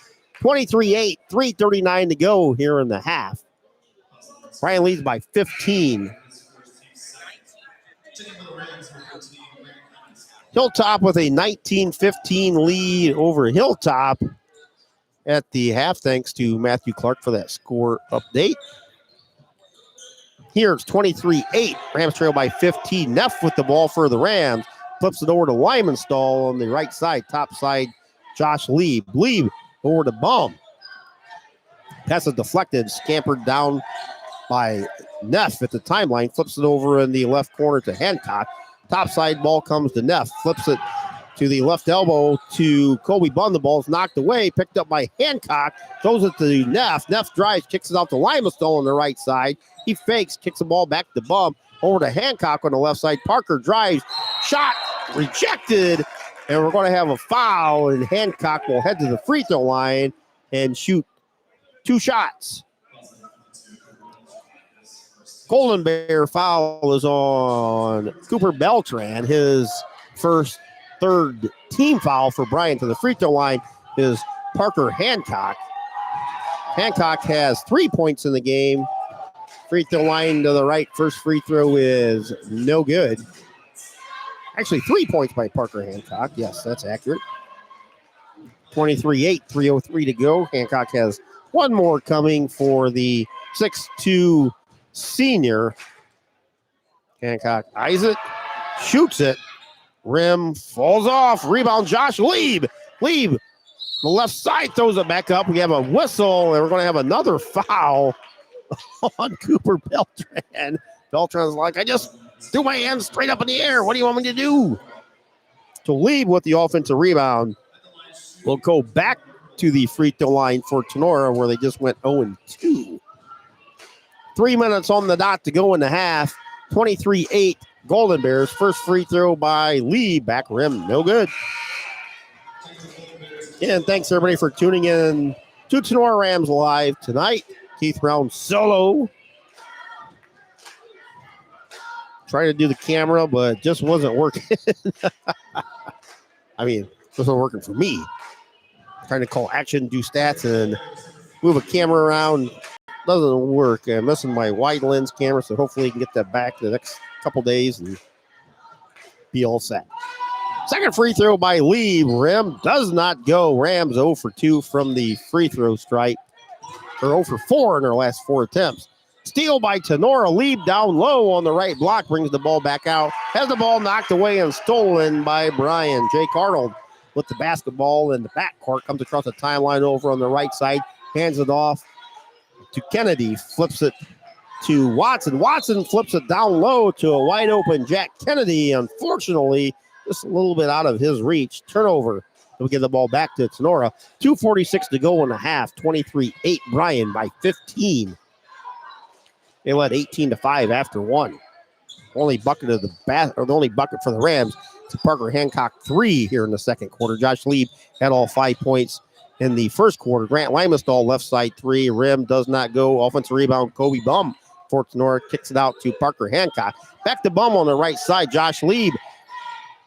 23-8, 3:39 to go here in the half. Bryan leads by 15. Hilltop with a 19-15 lead over Hilltop at the half, thanks to Matthew Clark for that score update. Here it's 23-8. Rams trail by 15. Neff with the ball for the Rams. Flips it over to Lymanstall on the right side. Top side, Josh Lieb. Lieb over to Bum. Pass is deflected. Scampered down by Neff at the timeline. Flips it over in the left corner to Hancock. Top side ball comes to Neff. Flips it to the left elbow to Kobe Bunn. The ball's knocked away. Picked up by Hancock. Throws it to Neff. Neff drives. Kicks it out to Limestone on the right side. He fakes. Kicks the ball back to Bum. Over to Hancock on the left side. Parker drives. Shot rejected. And we're going to have a foul. And Hancock will head to the free throw line and shoot two shots. Golden Bear foul is on Cooper Beltran. His third team foul for Bryan. To the free throw line is Parker Hancock. Hancock has 3 points in the game. Free throw line to the right. First free throw is no good. Actually, 3 points by Parker Hancock. Yes, that's accurate. 23-8, 3:03 to go. Hancock has one more coming for the 6'2 senior. Hancock eyes it, shoots it. Rim falls off. Rebound, Josh Lieb. Lieb, the left side, throws it back up. We have a whistle, and we're going to have another foul on Cooper Beltran. Beltran's like, I just threw my hands straight up in the air. What do you want me to do? So Lieb with the offensive rebound will go back to the free throw line for Tinora, where they just went 0-2. 3 minutes on the dot to go in the half. 23-8 Golden Bears. First free throw by Lee. Back rim. No good. And thanks everybody for tuning in to Tinora Rams Live tonight. Keith Brown solo. Trying to do the camera, but it just wasn't working. I mean, it wasn't working for me. Trying to call action, do stats, and move a camera around. Doesn't work. I'm missing my wide lens camera, so hopefully I can get that back the next couple days and be all set. Second free throw by Lee. Rim does not go. Rams 0 for 2 from the free throw stripe. Or 0 for 4 in their last 4 attempts. Steal by Tinora. Lead down low on the right block. Brings the ball back out. Has the ball knocked away and stolen by Bryan. Jake Arnold with the basketball in the backcourt. Comes across the timeline over on the right side. Hands it off to Kennedy. Flips it to Watson. Watson flips it down low to a wide open Jack Kennedy. Unfortunately, just a little bit out of his reach. Turnover. We'll give the ball back to Tinora. 2:46 to go in the half. 23-8 Bryan by 15. They led 18-5 after one. Only bucket of the only bucket for the Rams to Parker Hancock 3 here in the second quarter. Josh Lieb had all 5 points in the first quarter. Grant Limenstall left side 3. Rim does not go. Offensive rebound. Kobe Bum for Tinora kicks it out to Parker Hancock. Back to Bum on the right side. Josh Lieb.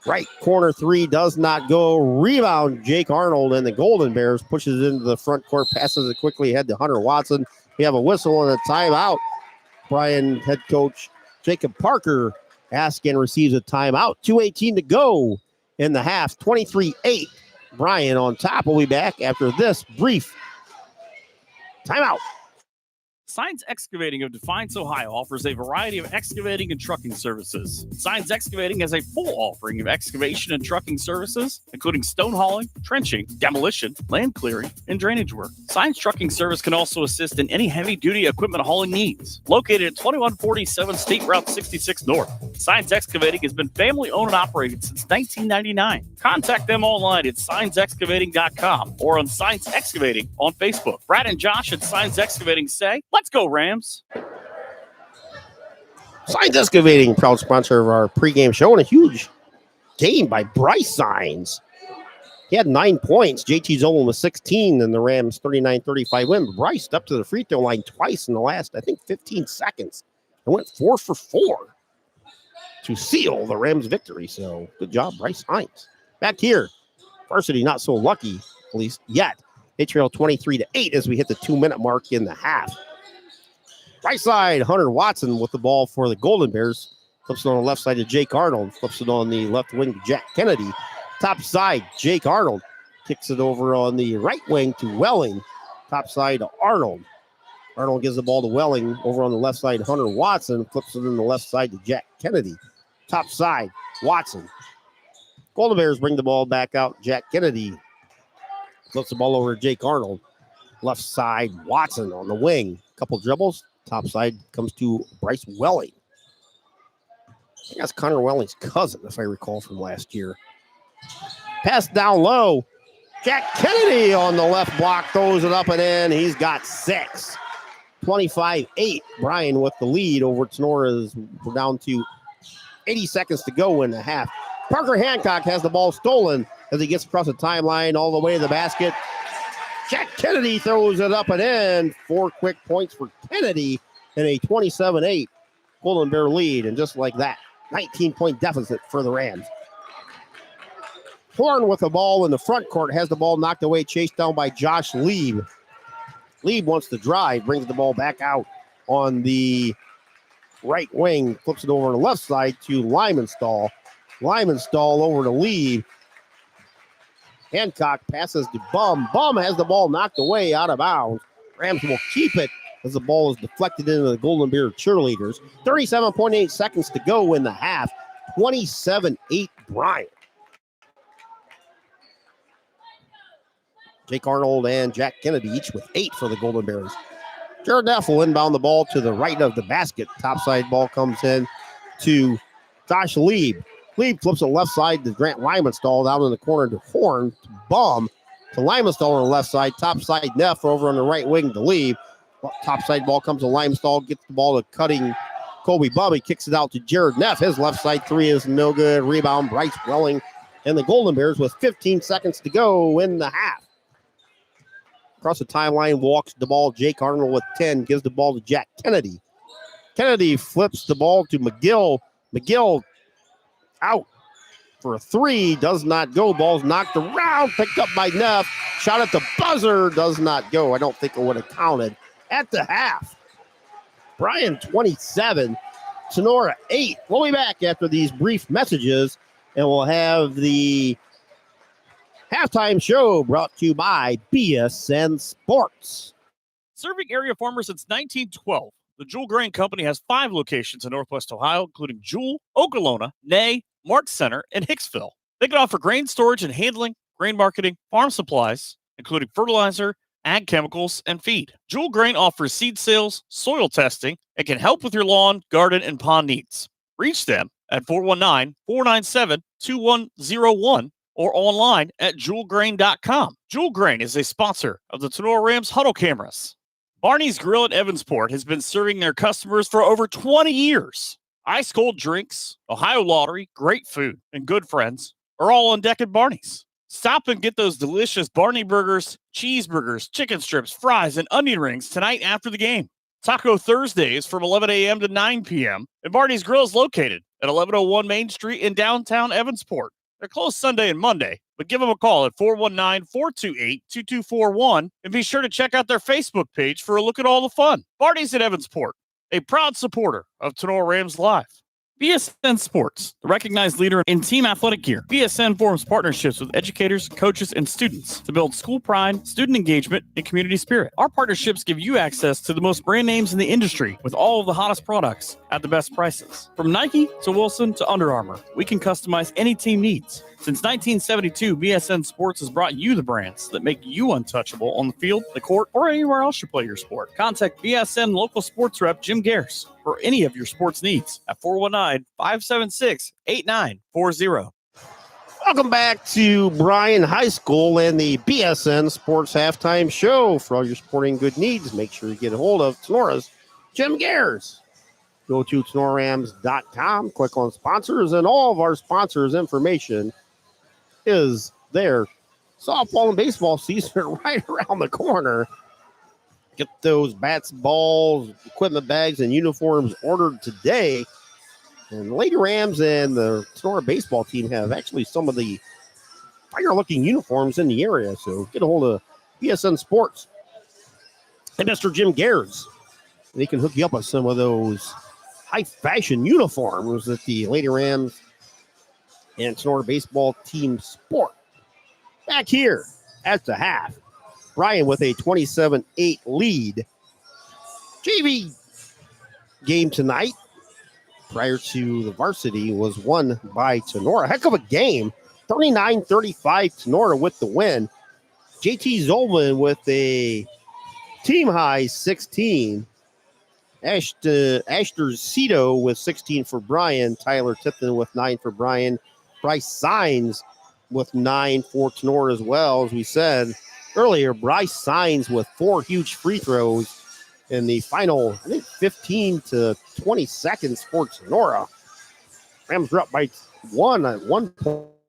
Right corner 3 does not go. Rebound, Jake Arnold, and the Golden Bears pushes it into the front court, passes it quickly ahead to Hunter Watson. We have a whistle and a timeout. Bryan head coach Jacob Parker asks and receives a timeout. 2:18 to go in the half. 23-8. Bryan on top. We'll be back after this brief timeout. Signs Excavating of Defiance, Ohio offers a variety of excavating and trucking services. Signs Excavating has a full offering of excavation and trucking services, including stone hauling, trenching, demolition, land clearing, and drainage work. Signs Trucking Service can also assist in any heavy-duty equipment hauling needs. Located at 2147 State Route 66 North, Signs Excavating has been family-owned and operated since 1999. Contact them online at signsexcavating.com or on Signs Excavating on Facebook. Brad and Josh at Signs Excavating say, let's go, Rams. Signs Excavating, proud sponsor of our pregame show, and a huge game by Bryce Signs. He had 9 points. JT Zolan was 16 in the Rams' 39-35 win. But Bryce stepped to the free throw line twice in the last, 15 seconds. And went 4 for 4 to seal the Rams' victory. So good job, Bryce Signs. Back here, varsity not so lucky, at least yet. They trail 23-8 as we hit the 2-minute mark in the half. Right side, Hunter Watson with the ball for the Golden Bears. Flips it on the left side to Jake Arnold. Flips it on the left wing to Jack Kennedy. Top side, Jake Arnold. Kicks it over on the right wing to Welling. Top side to Arnold. Arnold gives the ball to Welling. Over on the left side, Hunter Watson. Flips it in the left side to Jack Kennedy. Top side, Watson. Golden Bears bring the ball back out. Jack Kennedy flips the ball over to Jake Arnold. Left side, Watson on the wing. Couple dribbles. Top side comes to Bryce Welling. I think that's Connor Welling's cousin, if I recall from last year. Pass down low. Jack Kennedy on the left block throws it up and in. He's got 6. 25-8. Bryan with the lead over Tenora's. We're down to 80 seconds to go in the half. Parker Hancock has the ball stolen as he gets across the timeline all the way to the basket. Jack Kennedy throws it up and in. 4 quick points for Kennedy and a 27-8 Golden Bear lead. And just like that, 19-point deficit for the Rams. Horn with the ball in the front court has the ball knocked away, chased down by Josh Lieb. Lieb wants to drive, brings the ball back out on the right wing, flips it over on the left side to Limenstall. Limenstall over to Lieb. Hancock passes to Bum. Bum has the ball knocked away out of bounds. Rams will keep it as the ball is deflected into the Golden Bear cheerleaders. 37.8 seconds to go in the half. 27-8 Bryan. Jake Arnold and Jack Kennedy each with 8 for the Golden Bears. Jared Neff will inbound the ball to the right of the basket. Topside ball comes in to Josh Lieb. Lieb flips the left side to Grant Limenstall down in the corner to Horn. To Bum to Limenstall on the left side. Topside Neff over on the right wing to Lieb. Topside ball comes to Limenstall. Gets the ball to cutting Kobe Bum. He kicks it out to Jared Neff. His left side 3 is no good. Rebound Bryce Welling and the Golden Bears with 15 seconds to go in the half. Across the timeline, walks the ball. Jake Arnold with 10. Gives the ball to Jack Kennedy. Kennedy flips the ball to McGill. McGill out for a 3. Does not go. Ball's knocked around. Picked up by Neff. Shot at the buzzer. Does not go. I don't think it would have counted at the half. Bryan 27. Tinora 8. We'll be back after these brief messages, and we'll have the halftime show brought to you by BSN Sports. Serving area farmers since 1912, The Jewel Grain Company has 5 locations in Northwest Ohio, including Jewel, Okolona, Nay, Marks Center, and Hicksville. They can offer grain storage and handling, grain marketing, farm supplies, including fertilizer, ag chemicals, and feed. Jewel Grain offers seed sales, soil testing, and can help with your lawn, garden, and pond needs. Reach them at 419-497-2101 or online at jewelgrain.com. Jewel Grain is a sponsor of the Tinora Rams Huddle Cameras. Barney's Grill at Evansport has been serving their customers for over 20 years. Ice cold drinks, Ohio lottery, great food, and good friends are all on deck at Barney's. Stop and get those delicious Barney burgers, cheeseburgers, chicken strips, fries, and onion rings tonight after the game. Taco Thursdays from 11 a.m. to 9 p.m. And Barney's Grill is located at 1101 Main Street in downtown Evansport. They're closed Sunday and Monday, but give them a call at 419-428-2241 and be sure to check out their Facebook page for a look at all the fun. Barney's at Evansport, a proud supporter of Tinora Rams Live. BSN Sports, the recognized leader in team athletic gear. BSN forms partnerships with educators, coaches, and students to build school pride, student engagement, and community spirit. Our partnerships give you access to the most brand names in the industry with all of the hottest products at the best prices. From Nike to Wilson to Under Armour, we can customize any team needs. Since 1972, BSN Sports has brought you the brands that make you untouchable on the field, the court, or anywhere else you play your sport. Contact BSN local sports rep Jim Gares for any of your sports needs at 419-576-8940. Welcome back to Bryan High School and the BSN Sports Halftime Show. For all your sporting good needs, make sure you get a hold of Tenora's Jim Gares. Go to tenorarams.com, click on sponsors, and all of our sponsors' information is there. Softball and baseball season are right around the corner. Get those bats, balls, equipment bags, and uniforms ordered today. And the Lady Rams and the Tinora baseball team have actually some of the fire-looking uniforms in the area. So get a hold of BSN Sports and Mr. Jim Gares. And he can hook you up with some of those high-fashion uniforms that the Lady Rams and Tinora baseball team sport. Back here at the half, Bryan with a 27-8 lead. JV game tonight, prior to the varsity, was won by Tinora. Heck of a game. 39-35 Tinora with the win. JT Zolman with a team-high 16. Ashton Cito with 16 for Bryan. Tyler Tipton with 9 for Bryan. Bryce Signs with 9 for Tinora as well. As we said earlier, Bryce Signs with 4 huge free throws in the final, I think, 15 to 20 seconds for Tinora. Rams were up by 1 at one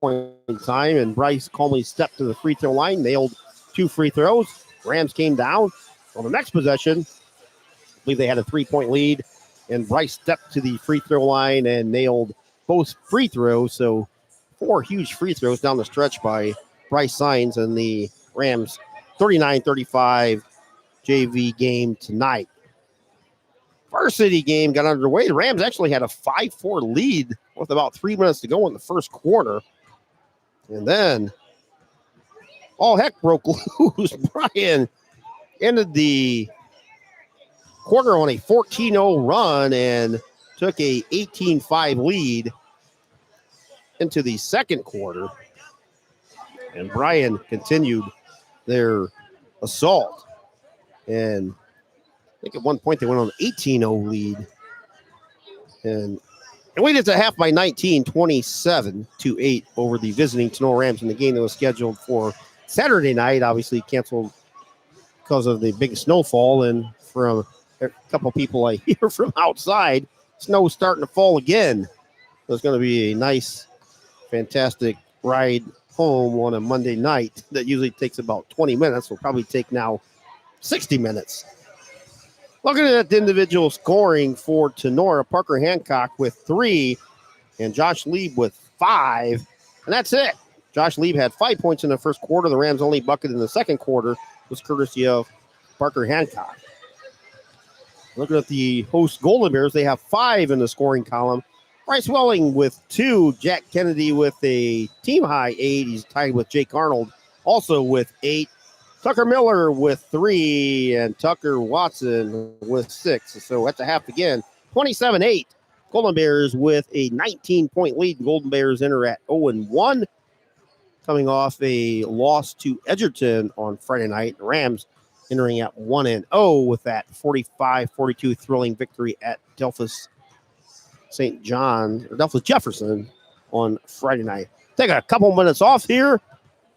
point in time, and Bryce calmly stepped to the free throw line, nailed 2 free throws. Rams came down. On the next possession, I believe they had a 3-point lead, and Bryce stepped to the free throw line and nailed both free throws. So 4 huge free throws down the stretch by Bryce Signs, and the Rams 39-35 JV game tonight. Varsity game got underway. The Rams actually had a 5-4 lead with about 3 minutes to go in the first quarter. And then all heck broke loose. Bryan ended the quarter on a 14-0 run and took a 18-5 lead into the second quarter. And Bryan continued their assault. And I think at one point they went on an 18-0 lead. And waited to half by 19, 27-8 over the visiting Tinora Rams in the game that was scheduled for Saturday night. Obviously canceled because of the big snowfall. And from a couple people I hear from outside, snow's starting to fall again. So it's going to be a nice, fantastic ride home on a Monday night that usually takes about 20 minutes. Will probably take now 60 minutes. Looking at the individual scoring for Tinora, Parker Hancock with 3 and Josh Lieb with 5. And that's it. Josh Lieb had 5 points in the first quarter. The Rams' only bucket in the second quarter was courtesy of Parker Hancock. Looking at the host Golden Bears, they have 5 in the scoring column. Bryce Welling with 2. Jack Kennedy with a team-high 8. He's tied with Jake Arnold, also with 8. Tucker Miller with 3 and Tucker Watson with 6. So at the half again, 27-8. Golden Bears with a 19-point lead. Golden Bears enter at 0-1, coming off a loss to Edgerton on Friday night. Rams entering at 1-0 with that 45-42 thrilling victory at Delphus St. John, or Delphus Jefferson on Friday night. Take a couple minutes off here.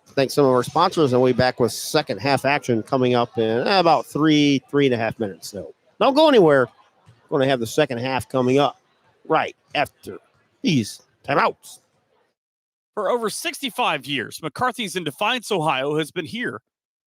Thanks some of our sponsors, and we'll be back with second half action coming up in about 3.5 minutes. So don't go anywhere. We're going to have the second half coming up right after these timeouts. For over 65 years, McCarthy's in Defiance, Ohio has been here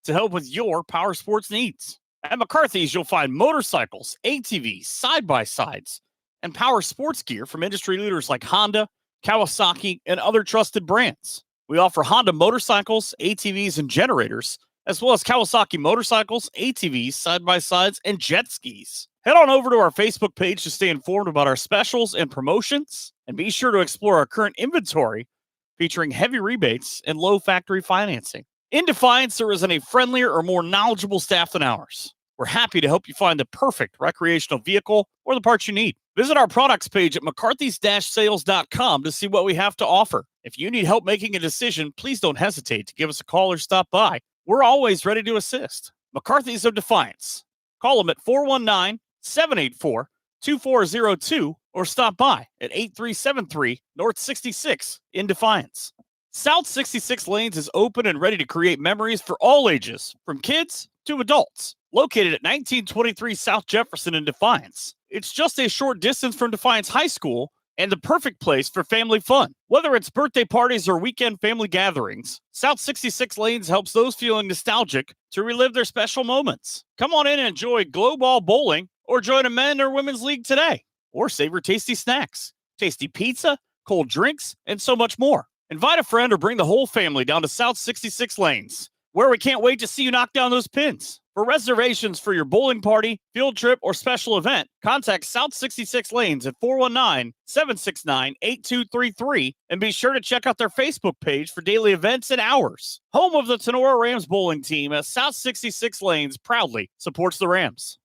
to help with your power sports needs. At McCarthy's, you'll find motorcycles, ATVs, side-by-sides, and power sports gear from industry leaders like Honda, Kawasaki, and other trusted brands. We offer Honda motorcycles, ATVs, and generators, as well as Kawasaki motorcycles, ATVs, side-by-sides, and jet skis. Head on over to our Facebook page to stay informed about our specials and promotions, and be sure to explore our current inventory featuring heavy rebates and low factory financing. In Defiance, there isn't a friendlier or more knowledgeable staff than ours. We're happy to help you find the perfect recreational vehicle or the parts you need. Visit our products page at mccarthys-sales.com to see what we have to offer. If you need help making a decision, please don't hesitate to give us a call or stop by. We're always ready to assist. McCarthy's of Defiance. Call them at 419-784-2402 or stop by at 8373 North 66 in Defiance. South 66 Lanes is open and ready to create memories for all ages, from kids to adults. Located at 1923 South Jefferson in Defiance, it's just a short distance from Defiance High School and the perfect place for family fun. Whether it's birthday parties or weekend family gatherings, South 66 Lanes helps those feeling nostalgic to relive their special moments. Come on in and enjoy glow ball bowling, or join a men or women's league today, or savor tasty snacks, tasty pizza, cold drinks, and so much more. Invite a friend or bring the whole family down to South 66 Lanes, where we can't wait to see you knock down those pins. For reservations for your bowling party, field trip, or special event, contact South 66 Lanes at 419-769-8233, and be sure to check out their Facebook page for daily events and hours. Home of the Tinora Rams bowling team, as South 66 Lanes proudly supports the Rams.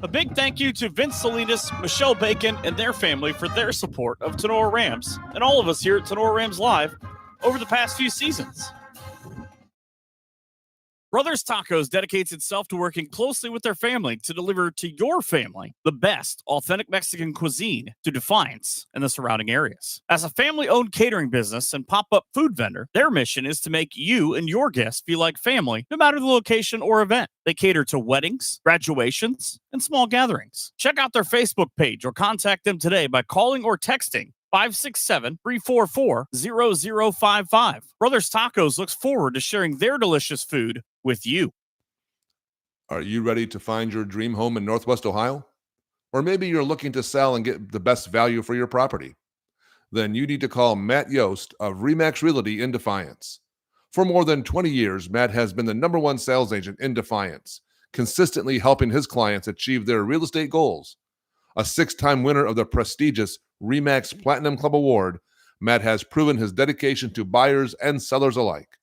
A big thank you to Vince Salinas, Michelle Bacon, and their family for their support of Tinora Rams and all of us here at Tinora Rams Live over the past few seasons. Brothers Tacos dedicates itself to working closely with their family to deliver to your family the best authentic Mexican cuisine to Defiance and the surrounding areas. As a family-owned catering business and pop-up food vendor, their mission is to make you and your guests feel like family, no matter the location or event. They cater to weddings, graduations, and small gatherings. Check out their Facebook page or contact them today by calling or texting 567-344-0055. Brothers Tacos looks forward to sharing their delicious food with you. Are you ready to find your dream home in Northwest Ohio? Or maybe you're looking to sell and get the best value for your property? Then you need to call Matt Yost of RE/MAX Realty in Defiance. For more than 20 years, Matt has been the #1 sales agent in Defiance, consistently helping his clients achieve their real estate goals. A 6-time winner of the prestigious RE/MAX Platinum Club Award, Matt has proven his dedication to buyers and sellers alike.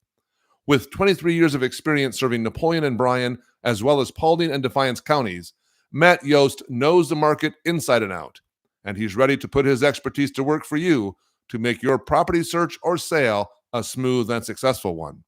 With 23 years of experience serving Napoleon and Bryan, as well as Paulding and Defiance counties, Matt Yost knows the market inside and out, and he's ready to put his expertise to work for you to make your property search or sale a smooth and successful one.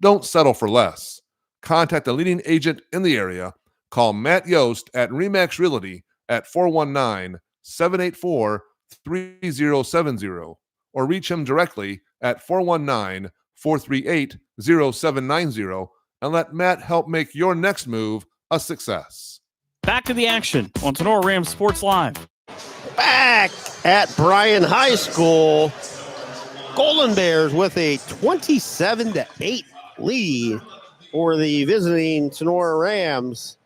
Don't settle for less. Contact a leading agent in the area. Call Matt Yost at RE/MAX Realty at 419-784-3070, or reach him directly at 419-438-0790, and let Matt help make your next move a success. Back to the action on Tinora Rams Sports Live. Back at Bryan High School, Golden Bears with a 27-8 lead for the visiting Tinora Rams.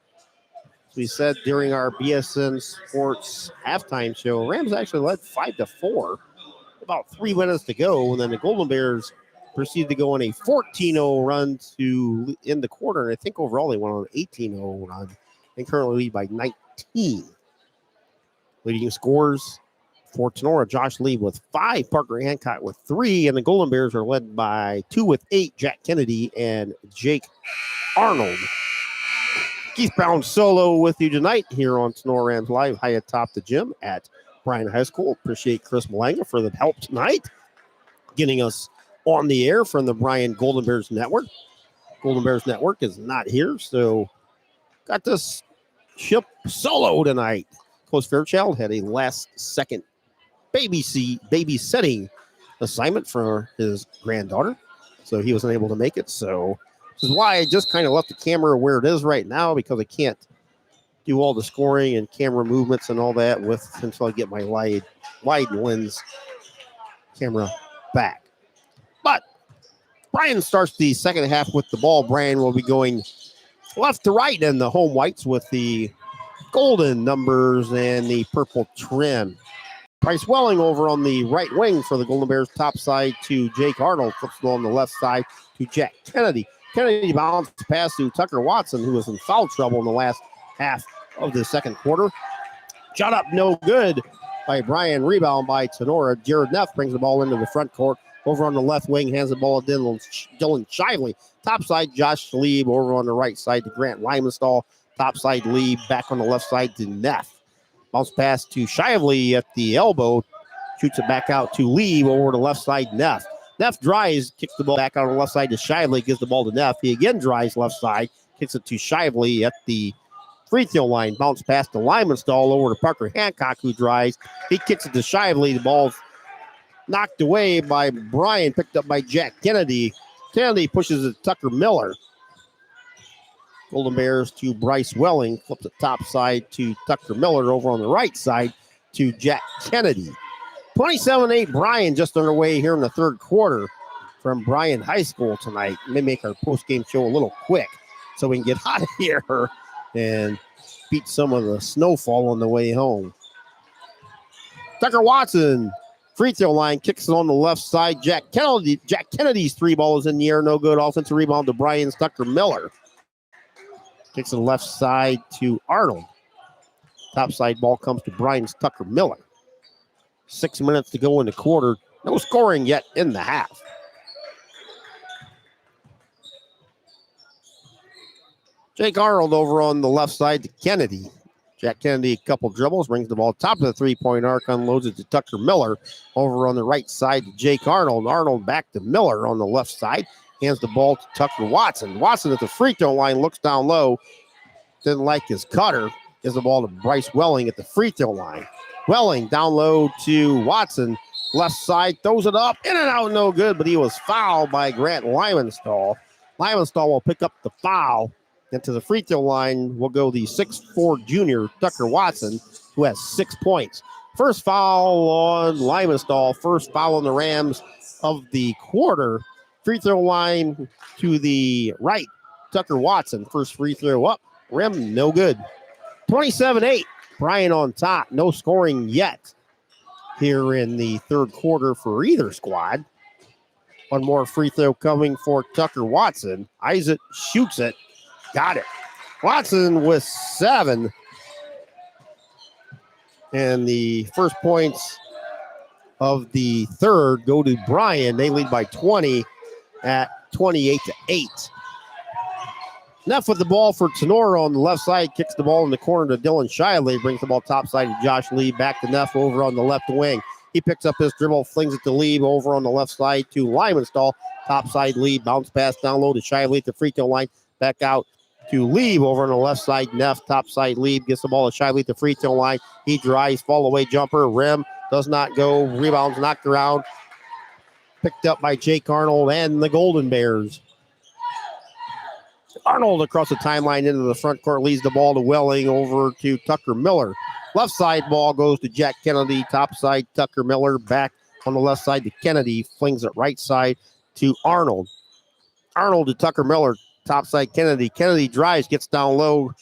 As we said during our BSN Sports halftime show, Rams actually led 5-4. About 3 minutes to go, and then the Golden Bears proceeded to go on a 14-0 run to end the quarter. And I think overall they went on an 18-0 run and currently lead by 19. Leading scores For Tinora, Josh Lee with 5, Parker Hancock with 3, and the Golden Bears are led by 2 with 8, Jack Kennedy and Jake Arnold. Keith Brown solo with you tonight here on Tinora Rams Live, high atop the gym at Bryan High School. Appreciate Chris Malanga for the help tonight, getting us on the air from the Bryan Golden Bears Network. Golden Bears Network is not here, so got this ship solo tonight. Coach Fairchild had a last-second babysitting assignment for his granddaughter, so he wasn't able to make it. So this is why I just kind of left the camera where it is right now, because I can't do all the scoring and camera movements and all that until I get my wide lens camera back. But Bryan starts the second half with the ball. Bryan will be going left to right, and the home whites with the golden numbers and the purple trim. Bryce Welling over on the right wing for the Golden Bears, top side to Jake Arnold. Flips it on the left side to Jack Kennedy. Kennedy bounced pass to Tucker Watson, who was in foul trouble in the last half of the second quarter. Shot up no good by Bryan. Rebound by Tinora. Jared Neff brings the ball into the front court. Over on the left wing, hands the ball to Dylan Shively. Top side, Josh Lieb. Over on the right side to Grant Limenstall. Top side, Lieb. Back on the left side to Neff. Bounce pass to Shively at the elbow. Shoots it back out to Lieb. Over the left side, Neff. Neff drives, kicks the ball back on the left side to Shively. Gives the ball to Neff. He again drives left side. Kicks it to Shively at the free throw line. Bounce pass to Limenstall over to Parker Hancock, who drives. He kicks it to Shively. The ball's knocked away by Bryan, picked up by Jack Kennedy. Kennedy pushes it to Tucker Miller. Golden Bears to Bryce Welling. Flips it top side to Tucker Miller. Over on the right side to Jack Kennedy. 27-8 Bryan just underway here in the third quarter from Bryan High School tonight. May make our post-game show a little quick so we can get out of here and beat some of the snowfall on the way home. Tucker Watson, free throw line, kicks it on the left side. Jack Kennedy's three balls in the air, no good. Offensive rebound to Bryan's Tucker Miller. Kicks it left side to Arnold. Top side ball comes to Bryan's Tucker Miller. 6 minutes to go in the quarter. No scoring yet in the half. Jake Arnold over on the left side to Kennedy. Jack Kennedy, a couple dribbles, brings the ball top of the three-point arc, unloads it to Tucker Miller. Over on the right side to Jake Arnold. Arnold back to Miller on the left side. Hands the ball to Tucker Watson. Watson at the free throw line, looks down low. Didn't like his cutter. Gives the ball to Bryce Welling at the free throw line. Welling down low to Watson. Left side, throws it up. In and out, no good, but he was fouled by Grant Limenstall. Limenstall will pick up the foul. And to the free throw line will go the 6'4" junior, Tucker Watson, who has 6 points. First foul on Limenstall. First foul on the Rams of the quarter. Free throw line to the right, Tucker Watson. First free throw up. Rim, no good. 27-8. Bryan on top. No scoring yet here in the third quarter for either squad. One more free throw coming for Tucker Watson. Isaac shoots it. Got it. Watson with 7. And the first points of the third go to Bryan. They lead by 20 at 28-8. Neff with the ball for Tinora on the left side. Kicks the ball in the corner to Dylan Shiley. Brings the ball top side to Josh Lee. Back to Neff over on the left wing. He picks up his dribble, flings it to Lee over on the left side to Limenstall. Top side Lee. Bounce pass down low to Shiley at the free throw line. Back out to Lee over on the left side. Neff, top side Lee. Gets the ball to Shiley at the free throw line. He drives, fall away jumper. Rim does not go. Rebounds knocked around. Picked up by Jake Arnold and the Golden Bears. Arnold across the timeline into the front court, leads the ball to Welling over to Tucker Miller. Left side ball goes to Jack Kennedy. Top side Tucker Miller. Back on the left side to Kennedy. Flings it right side to Arnold. Arnold to Tucker Miller. Top side Kennedy. Kennedy drives, gets down low.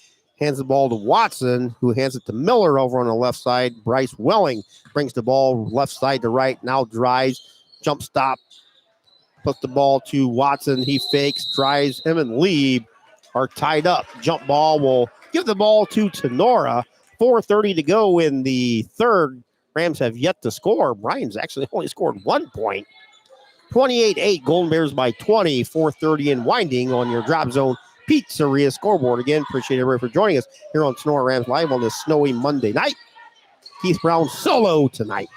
Hands the ball to Watson, who hands it to Miller over on the left side. Bryce Welling brings the ball left side to right. Now drives. Jump stop. Puts the ball to Watson. He fakes, drives. Him and Lee are tied up. Jump ball will give the ball to Tinora. 4:30 to go in the third Rams have yet to score. Bryan's actually only scored 1 point. 28-8, Golden Bears by 20, 4:30 and winding on your Drop Zone Pizzeria scoreboard. Again, appreciate everybody for joining us here on Tinora Rams Live on this snowy Monday night. Keith Brown solo tonight.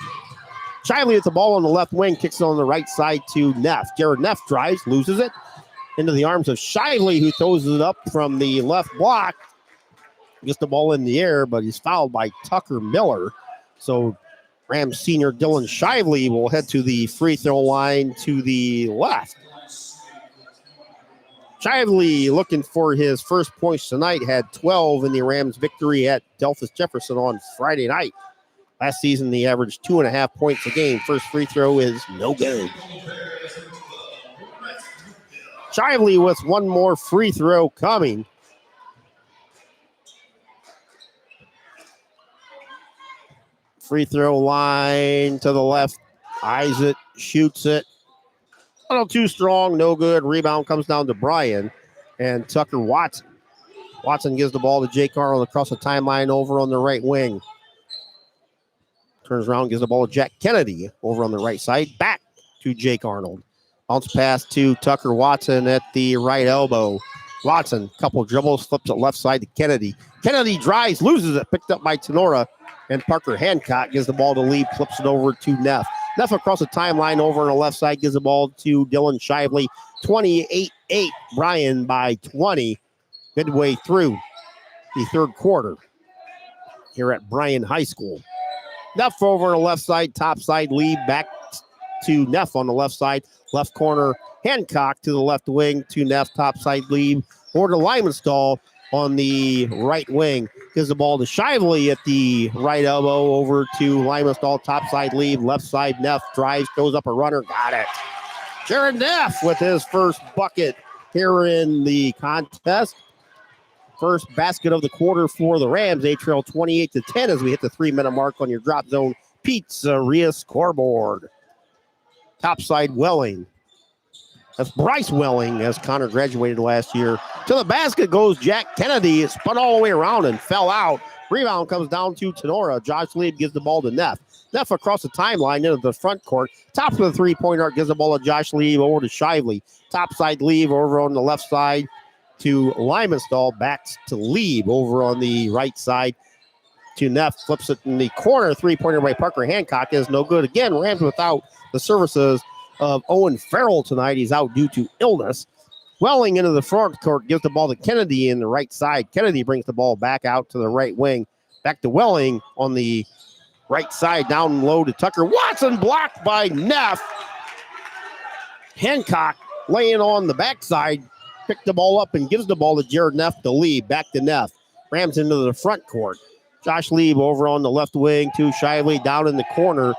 Shively at the ball on the left wing, kicks it on the right side to Neff. Jared Neff drives, loses it into the arms of Shively, who throws it up from the left block. Gets the ball in the air, but he's fouled by Tucker Miller. So Rams senior Dylan Shively will head to the free throw line to the left. Shively looking for his first points tonight, had 12 in the Rams victory at Delphus Jefferson on Friday night. Last season, he averaged 2.5 points a game. First free throw is no good. Shively with one more free throw coming. Free throw line to the left. Eyes it, shoots it. A little too strong, no good. Rebound comes down to Bryan and Tucker Watson. Watson gives the ball to Jake Arnold across the timeline over on the right wing. Turns around, gives the ball to Jack Kennedy over on the right side. Back to Jake Arnold. Bounce pass to Tucker Watson at the right elbow. Watson, couple dribbles, flips it left side to Kennedy. Kennedy drives, loses it, picked up by Tinora. And Parker Hancock gives the ball to Lee, flips it over to Neff. Neff across the timeline over on the left side, gives the ball to Dylan Shively. 28-8, Bryan by 20, midway through the third quarter here at Bryan High School. Neff over on the left side, top side, Lee back to Neff on the left side. Left corner, Hancock to the left wing to Neff, top side, Lee. Over to Limenstall on the right wing. Gives the ball to Shively at the right elbow over to Limenstall, top side lead, left side Neff drives, goes up a runner, got it. Jared Neff with his first bucket here in the contest. First basket of the quarter for the Rams. They trail 28-10 as we hit the 3-minute mark on your Drop Zone Pizzeria scoreboard. Topside Welling. That's Bryce Welling, as Connor graduated last year. To the basket goes Jack Kennedy. It spun all the way around and fell out. Rebound comes down to Tinora. Josh Lieb gives the ball to Neff. Neff across the timeline into the front court. Top of the three-point arc gives the ball to Josh Lieb over to Shively. Topside Lieb over on the left side to Limenstall. Back to Lieb over on the right side to Neff. Flips it in the corner. Three-pointer by Parker Hancock is no good. Again, Rams without the services of Owen Farrell tonight. He's out due to illness. Welling into the front court, gives the ball to Kennedy in the right side. Kennedy brings the ball back out to the right wing. Back to Welling on the right side, down low to Tucker Watson, blocked by Neff. Hancock laying on the backside, picked the ball up and gives the ball to Jared Neff to Lieb. Back to Neff. Rams into the front court. Josh Lieb over on the left wing to Shively down in the corner.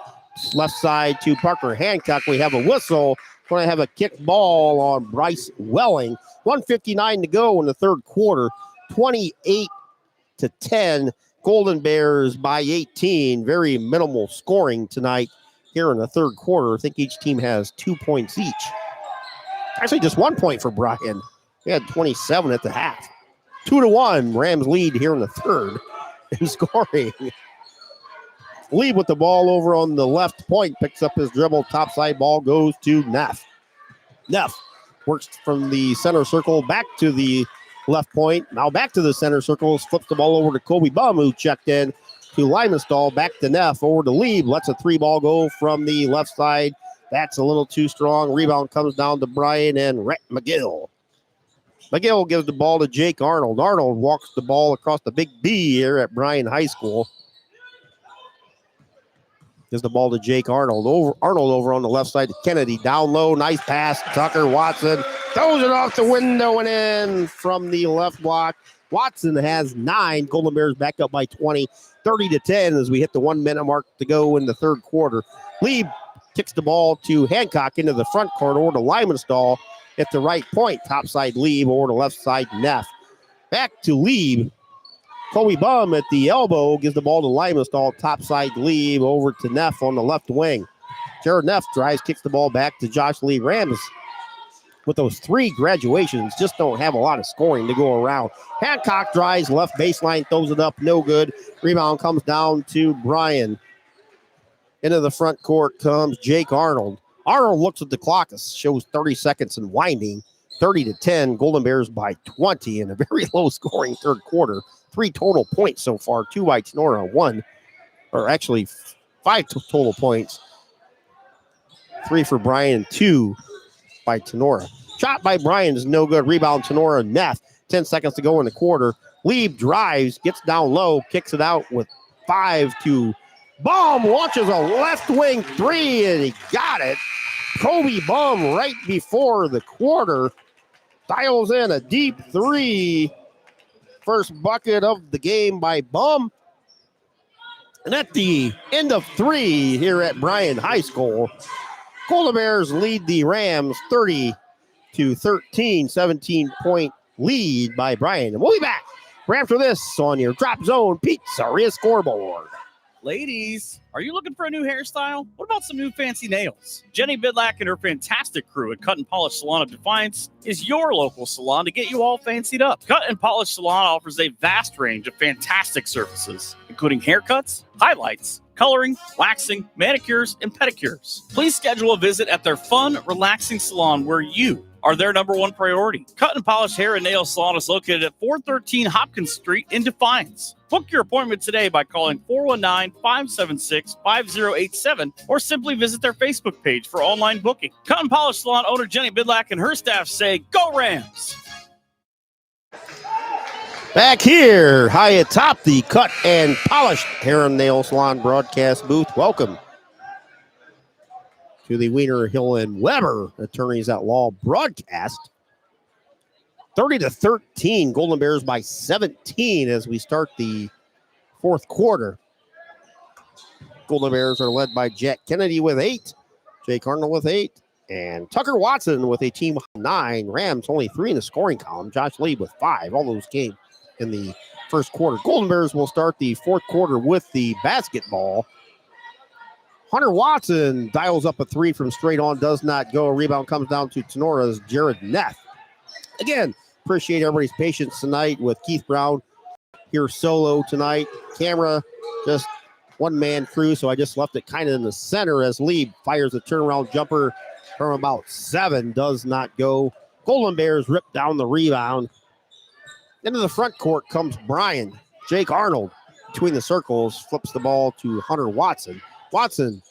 Left side to Parker Hancock. We have a whistle. Going to have a kick ball on Bryce Welling. 1:59 to go in the third quarter. 28-10. Golden Bears by 18. Very minimal scoring tonight here in the third quarter. I think each team has 2 points each. Actually, just 1 point for Bryan. We had 27 at the half. 2-1. Rams lead here in the third in scoring. Lee with the ball over on the left point, picks up his dribble, topside ball goes to Neff. Neff works from the center circle back to the left point, now back to the center circle, flips the ball over to Kobe Bum, who checked in to Limenstall, back to Neff, over to Lee, lets a three ball go from the left side. That's a little too strong. Rebound comes down to Bryan and Rhett McGill. McGill gives the ball to Jake Arnold. Arnold walks the ball across the Big B here at Bryan High School. Gives the ball to Jake Arnold. Arnold over on the left side to Kennedy. Down low, nice pass. Tucker Watson throws it off the window and in from the left block. Watson has 9. Golden Bears back up by 20, 30-10 as we hit the 1 minute mark to go in the third quarter. Lee kicks the ball to Hancock into the front court over to Limenstall at the right point. Topside Lieb over to left side Neff. Back to Lieb. Kobe Bum at the elbow gives the ball to Limenstall. Topside Lieb over to Neff on the left wing. Jared Neff drives, kicks the ball back to Josh Lee. Rams with those 3 graduations just don't have a lot of scoring to go around. Hancock drives left baseline, throws it up, no good. Rebound comes down to Bryan. Into the front court comes Jake Arnold. Arnold looks at the clock. It shows 30 seconds and winding. 30-10. Golden Bears by 20 in a very low-scoring third quarter. 3 total points so far. 2 by Tinora. 5 total points. 3 for Bryan and 2 by Tinora. Shot by Bryan is no good. Rebound Tinora. Neff. 10 seconds to go in the quarter. Lieb drives, gets down low, kicks it out with 5 to Baum. Launches a left wing 3, and he got it. Kobe Baum right before the quarter dials in a deep 3. First bucket of the game by Baum. And at the end of 3 here at Bryan High School, Golden Bears lead the Rams 30-13, 17-point lead by Bryan. And we'll be back right after this on your Drop Zone Pizzeria Scoreboard. Ladies, are you looking for a new hairstyle? What about some new fancy nails? Jenny Bidlack and her fantastic crew at Cut and Polish Salon of Defiance is your local salon to get you all fancied up. Cut and Polish Salon offers a vast range of fantastic services, including haircuts, highlights, coloring, waxing, manicures, and pedicures. Please schedule a visit at their fun, relaxing salon where you are their number one priority. Cut and Polish Hair and Nail Salon is located at 413 Hopkins Street in Defiance. Book your appointment today by calling 419-576-5087 or simply visit their Facebook page for online booking. Cut and Polish Salon owner Jenny Bidlack and her staff say, "Go Rams!" Back here, high atop the Cut and Polished Hair and Nail Salon broadcast booth. Welcome to the Wiener, Hill, and Weber Attorneys at Law broadcast. 30-13, Golden Bears by 17 as we start the fourth quarter. Golden Bears are led by Jack Kennedy with 8, Jake Arnold with 8, and Tucker Watson with a team of 9. Rams only 3 in the scoring column. Josh Lieb with 5. All those came in the first quarter. Golden Bears will start the fourth quarter with the basketball. Hunter Watson dials up a 3 from straight on, does not go. A rebound comes down to Tenora's Jared Neff. Again, appreciate everybody's patience tonight with Keith Brown here solo tonight. Camera, just one-man crew, so I just left it kind of in the center as Lieb fires a turnaround jumper from about 7, does not go. Golden Bears rip down the rebound. Into the front court comes Bryan. Jake Arnold between the circles flips the ball to Hunter Watson. Watson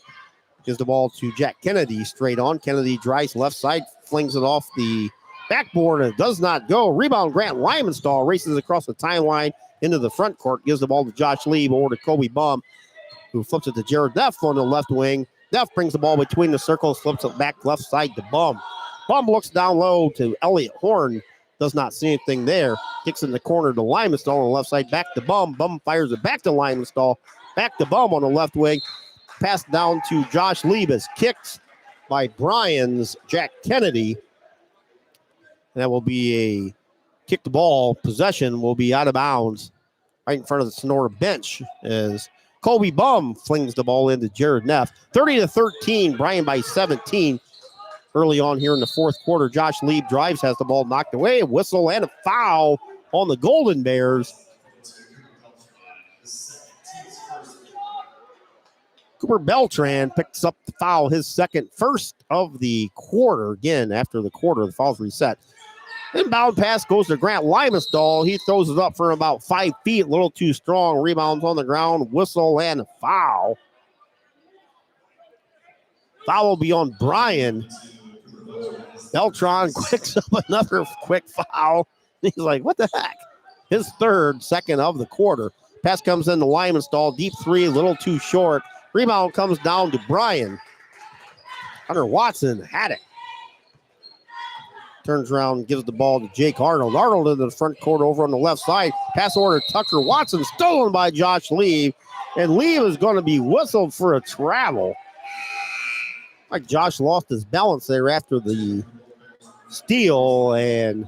gives the ball to Jack Kennedy straight on. Kennedy drives left side, flings it off the backboard, and it does not go. Rebound, Grant Lymanstall races across the timeline into the front court, gives the ball to Josh Lieb over to Kobe Baum, who flips it to Jared Neff on the left wing. Neff brings the ball between the circles, flips it back left side to Baum. Baum looks down low to Elliott Horn, does not see anything there. Kicks in the corner to Lymanstall on the left side, back to Baum. Baum fires it back to Lymanstall, back to Baum on the left wing. Pass down to Josh Lieb as kicked by Bryan's Jack Kennedy. And that will be a kick the ball. Possession will be out of bounds right in front of the Sonora bench as Kobe Baum flings the ball into Jared Neff. 30-13, Bryan by 17. Early on here in the fourth quarter, Josh Lieb drives, has the ball knocked away. A whistle and a foul on the Golden Bears. Cooper Beltran picks up the foul, his first of the quarter. Again, after the quarter, the foul's reset. Inbound pass goes to Grant Lymanstall. He throws it up for about 5 feet, a little too strong. Rebounds on the ground, whistle and a foul. Foul will be on Bryan. Beltran picks up another quick foul. He's like, what the heck? His second of the quarter. Pass comes in to Lymanstall. Deep 3, a little too short. Rebound comes down to Bryan. Hunter Watson had it. Turns around, gives the ball to Jake Arnold. Arnold in the front court over on the left side. Pass order to Tucker Watson, stolen by Josh Lieb. And Lieb is going to be whistled for a travel. Like Josh lost his balance there after the steal and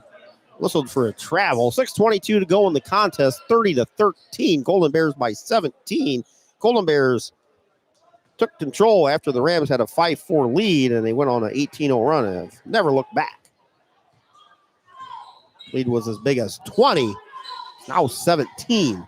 whistled for a travel. 6:22 to go in the contest, 30-13. Golden Bears by 17. Golden Bears took control after the Rams had a 5-4 lead, and they went on an 18-0 run and have never looked back. Lead was as big as 20, now 17.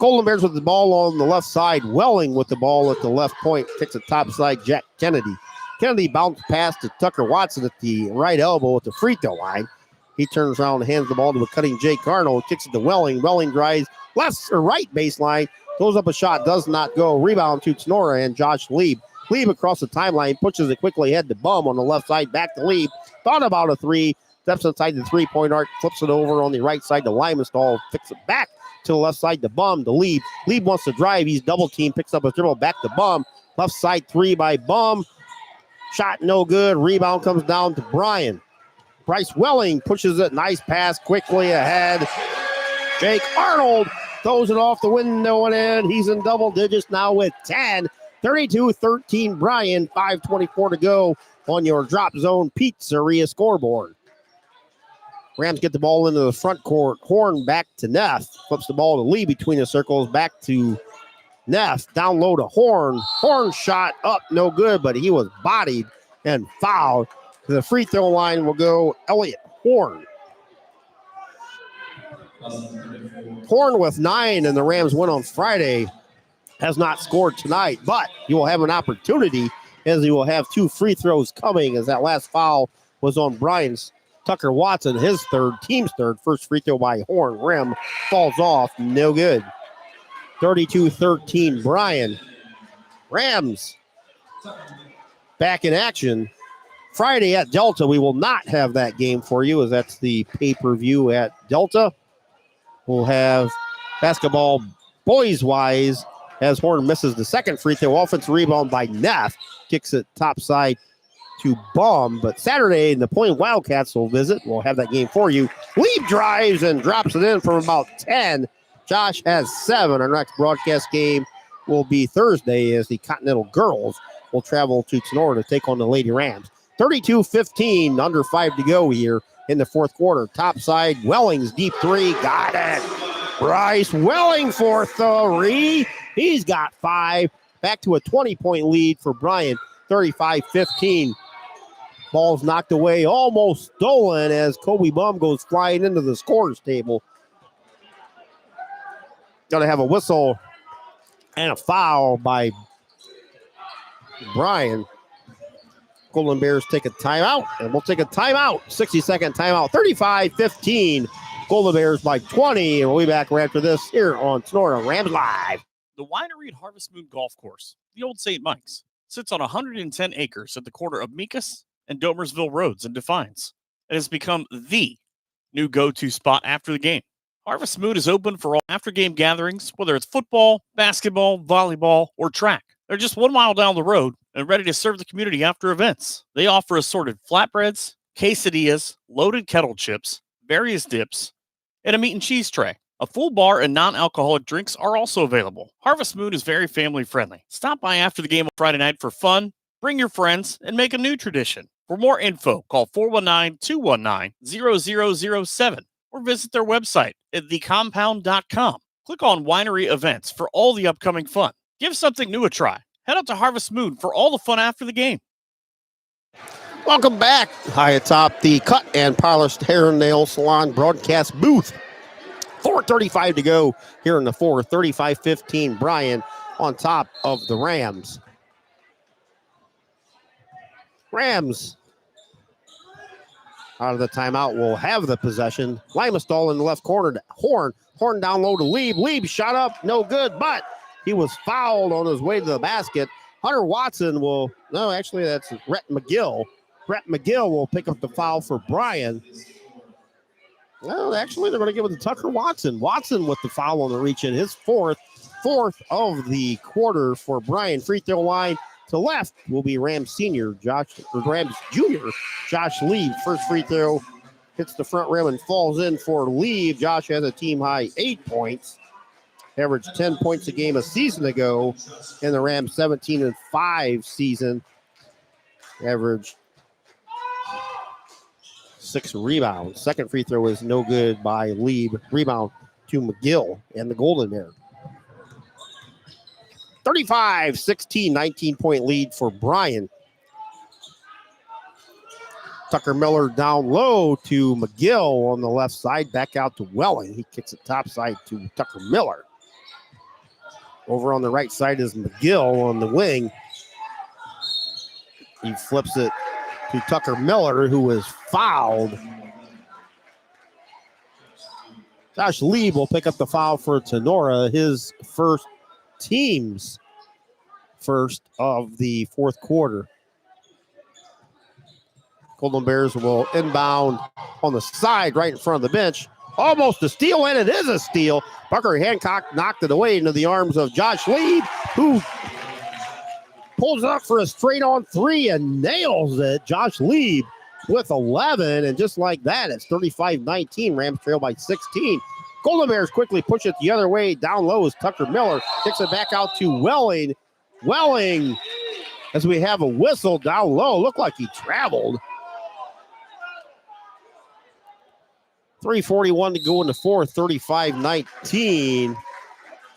Golden Bears with the ball on the left side. Welling with the ball at the left point. Kicks it top side, Jack Kennedy. Kennedy bounced past to Tucker Watson at the right elbow at the free throw line. He turns around and hands the ball to a cutting Jake Arnold. Kicks it to Welling. Welling drives left or right baseline. Goes up a shot. Does not go. Rebound to Tinora and Josh Lieb. Lieb across the timeline. Pushes it quickly ahead to Bum on the left side. Back to Lieb. Thought about a three. Steps inside the three-point arc. Flips it over on the right side to Limestall. Picks it back to the left side to Bum to Lieb. Lieb wants to drive. He's double team. Picks up a dribble back to Bum. Left side three by Bum. Shot no good. Rebound comes down to Bryan. Bryce Welling pushes it. Nice pass quickly ahead. Jake Arnold throws it off the window and in. He's in double digits now with 10. 32-13 Bryan. 5:24 to go on your Drop Zone Pizzeria scoreboard. Rams get the ball into the front court. Horn back to Neff. Flips the ball to Lee between the circles. Back to Neff. Down low to Horn. Horn shot up. No good, but he was bodied and fouled. To the free throw line will go Elliott Horn. Horn with 9, and the Rams win on Friday. Has not scored tonight, but he will have an opportunity as he will have 2 free throws coming, as that last foul was on Bryan's Tucker Watson, his third, team's third. First free throw by Horn. Rim falls off. No good. 32-13 Bryan. Rams back in action. Friday at Delta, we will not have that game for you, as that's the pay-per-view at Delta. We'll have basketball boys-wise as Horn misses the second free throw. Offensive rebound by Neff. Kicks it topside to Baum. But Saturday, the Point Wildcats will visit. We'll have that game for you. Lieb drives and drops it in from about 10. Josh has 7. Our next broadcast game will be Thursday as the Continental Girls will travel to Tinora to take on the Lady Rams. 32-15, under 5 to go here in the fourth quarter. Topside, Welling's deep three. Got it. Bryce Welling for 3. He's got 5. Back to a 20-point lead for Bryan. 35-15. Ball's knocked away, almost stolen as Kobe Bum goes flying into the scorer's table. Going to have a whistle and a foul by Bryan. Golden Bears take a timeout, and we'll take a timeout. 60-second timeout. 35-15. Golden Bears by 20, and we'll be back right after this here on Tinora Rams Live. The winery at Harvest Moon Golf Course, the old St. Mike's, sits on 110 acres at the corner of Meekus and Domersville Roads in Defiance. It has become the new go-to spot after the game. Harvest Moon is open for all after-game gatherings, whether it's football, basketball, volleyball, or track. They're just 1 mile down the road and ready to serve the community after events. They offer assorted flatbreads, quesadillas, loaded kettle chips, various dips, and a meat and cheese tray. A full bar and non-alcoholic drinks are also available. Harvest Moon is very family-friendly. Stop by after the game on Friday night for fun, bring your friends, and make a new tradition. For more info, call 419-219-0007 or visit their website at thecompound.com. Click on Winery Events for all the upcoming fun. Give something new a try. Head up to Harvest Moon for all the fun after the game. Welcome back. High atop the Cut and Polished Hair and Nail Salon broadcast booth. 4:35 to go here in the fourth. 35-15 Bryan on top of the Rams. Rams out of the timeout will have the possession. Limestall in the left corner to Horn. Horn down low to Lieb. Lieb shot up, no good, but he was fouled on his way to the basket. Hunter Watson will, no, actually that's Rhett McGill. Rhett McGill will pick up the foul for Bryan. Well, actually, they're going to give it to Tucker Watson. Watson with the foul on the reach in, his fourth of the quarter for Bryan. Free throw line to left will be Rams junior Josh Lieb. First free throw hits the front rim and falls in for Lieb. Josh has a team high 8 points. Averaged 10 points a game a season ago in the Rams 17-5 season. Averaged 6 rebounds. Second free throw is no good by Lieb. Rebound to McGill and the Golden Bear. 35-16, 19-point lead for Bryan. Tucker Miller down low to McGill on the left side. Back out to Welling. He kicks it top side to Tucker Miller. Over on the right side is McGill on the wing. He flips it to Tucker Miller, who was fouled. Josh Lieb will pick up the foul for Tinora, his team's first of the fourth quarter. Golden Bears will inbound on the side right in front of the bench. Almost a steal, and it is a steal. Parker Hancock knocked it away into the arms of Josh Lieb, who pulls it up for a straight-on three and nails it. Josh Lieb with 11, and just like that, it's 35-19. Rams trail by 16. Golden Bears quickly push it the other way. Down low is Tucker Miller. Kicks it back out to Welling. Welling, as we have a whistle down low. Looked like he traveled. 3:41 to go in the fourth, 35-19.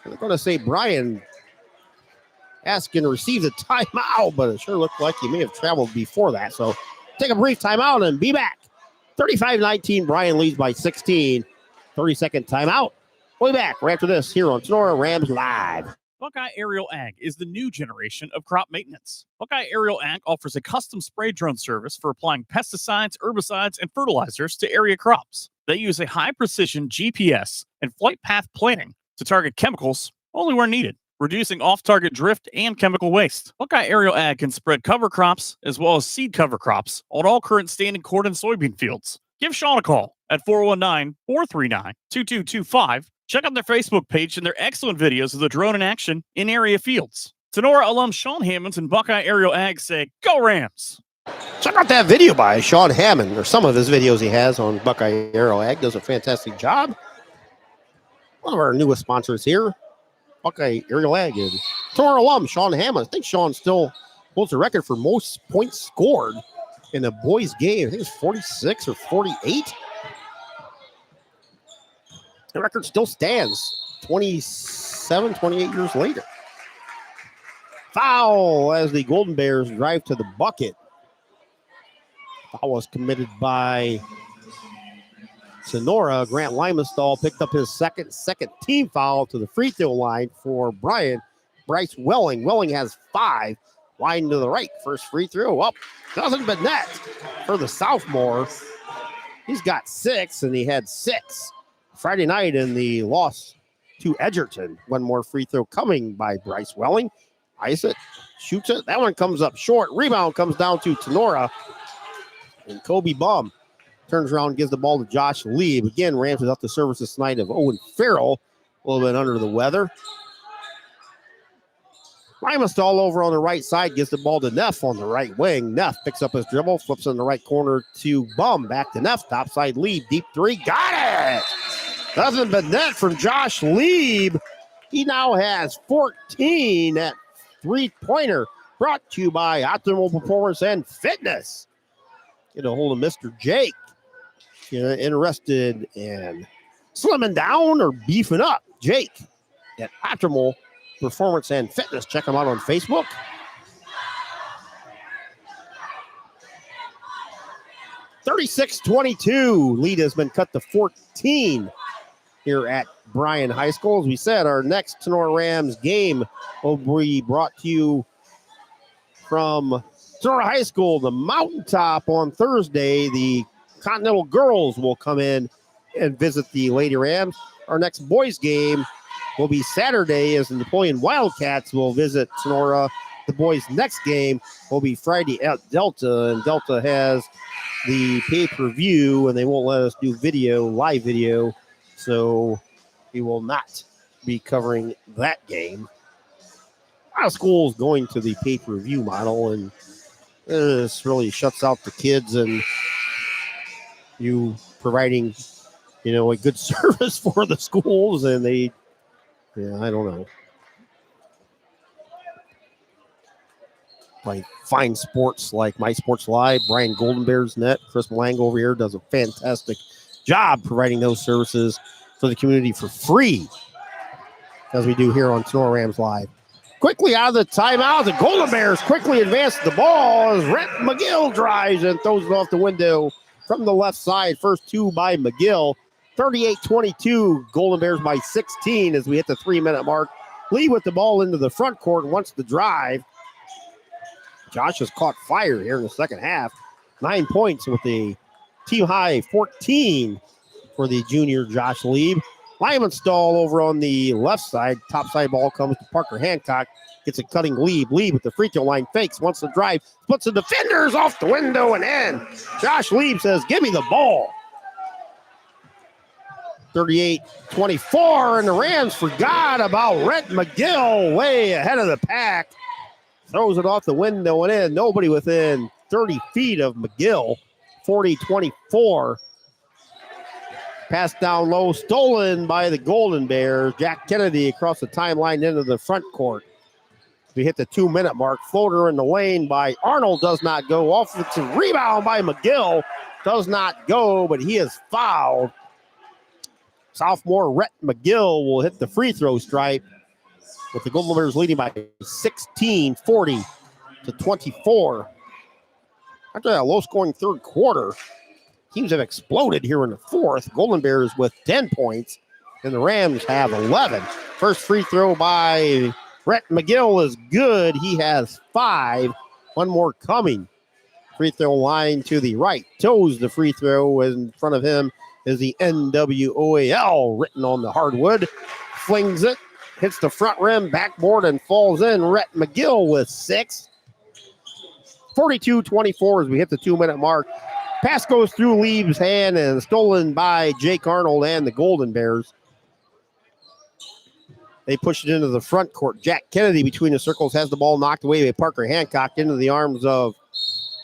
I'm going to say Bryan asking to receive the timeout, but it sure looked like he may have traveled before that. So take a brief timeout and be back. 35-19, Bryan leads by 16. 30-second timeout. We'll be back right after this here on Tinora Rams Live. Buckeye Aerial Ag is the new generation of crop maintenance. Buckeye Aerial Ag offers a custom spray drone service for applying pesticides, herbicides, and fertilizers to area crops. They use a high-precision GPS and flight path planning to target chemicals only where needed, reducing off-target drift and chemical waste. Buckeye Aerial Ag can spread cover crops as well as seed cover crops on all current standing corn and soybean fields. Give Sean a call at 419-439-2225. Check out their Facebook page and their excellent videos of the drone in action in area fields. Tinora alum Sean Hammonds and Buckeye Aerial Ag say, "Go Rams!" Check out that video by Sean Hammond, or some of his videos he has on Buckeye Aerial Ag. Does a fantastic job. One of our newest sponsors here, Buckeye Aerial Ag. And Tinora alum Sean Hammond. I think Sean still holds the record for most points scored in a boys game. I think it's 46 or 48. The record still stands 27, 28 years later. Foul as the Golden Bears drive to the bucket. Foul was committed by Tinora. Grant Limestall picked up his second team foul to the free throw line for Bryce Welling. Welling has 5. Wide to the right. First free throw up. Doesn't but net for the sophomore. He's got 6, and he had 6 Friday night in the loss to Edgerton. One more free throw coming by Bryce Welling. Ice it, shoots it. That one comes up short. Rebound comes down to Tinora. And Kobe Bum turns around and gives the ball to Josh Lieb. Again, Rams is up the service this night of Owen Farrell. A little bit under the weather. Limestall over on the right side, gives the ball to Neff on the right wing. Neff picks up his dribble, flips in the right corner to Bum. Back to Neff, topside Lieb, deep three, got it! Nothing but net from Josh Lieb. He now has 14 at three-pointer, brought to you by Optimal Performance and Fitness. Get a hold of Mr. Jake. Interested in slimming down or beefing up? Jake at Optimal Performance and Fitness. Check him out on Facebook. (36-22). Lead has been cut to 14 here at Bryan High School. As we said, our next Tinora Rams game will be brought to you from Tinora High School, the Mountaintop, on Thursday. The Continental Girls will come in and visit the Lady Rams. Our next boys game will be Saturday, as the Napoleon Wildcats will visit Tinora. The boys' next game will be Friday at Delta, and Delta has the pay-per-view, and they won't let us do live video, so we will not be covering that game. A lot of schools going to the pay-per-view model, and this really shuts out the kids and you providing, a good service for the schools, and I don't know. Like fine sports like My Sports Live, Brian Golden Bears Net, Chris Lang over here does a fantastic job providing those services for the community for free, as we do here on Tinora Rams Live. Quickly out of the timeout, the Golden Bears quickly advance the ball as Rhett McGill drives and throws it off the window from the left side. First 2 by McGill. 38-22, Golden Bears by 16 as we hit the 3-minute mark. Lee with the ball into the front court, wants to drive. Josh has caught fire here in the second half. 9 points with a team high 14 for the junior Josh Lieb. Lymanstall over on the left side. Top side ball comes to Parker Hancock. Gets a cutting Lieb. Lieb with the free throw line fakes. Wants to drive. Puts the defenders off the window and in. Josh Lieb says, give me the ball. 38-24, and the Rams forgot about Rhett McGill way ahead of the pack. Throws it off the window and in. Nobody within 30 feet of McGill. 40-24. Pass down low, stolen by the Golden Bears. Jack Kennedy across the timeline into the front court. We hit the 2-minute mark. Floater in the lane by Arnold does not go. Offensive rebound by McGill does not go, but he is fouled. Sophomore Rhett McGill will hit the free throw stripe with the Golden Bears leading by 16, 40-24. After that low-scoring third quarter, teams have exploded here in the fourth. Golden Bears with 10 points, and the Rams have 11. First free throw by Rhett McGill is good. He has 5. One more coming. Free throw line to the right. Toes the free throw. In front of him is the NWOAL written on the hardwood. Flings it. Hits the front rim, backboard, and falls in. Rhett McGill with 6. 42-24 as we hit the 2-minute mark. Pass goes through Lieb's hand and stolen by Jake Arnold and the Golden Bears. They push it into the front court. Jack Kennedy between the circles has the ball knocked away by Parker Hancock into the arms of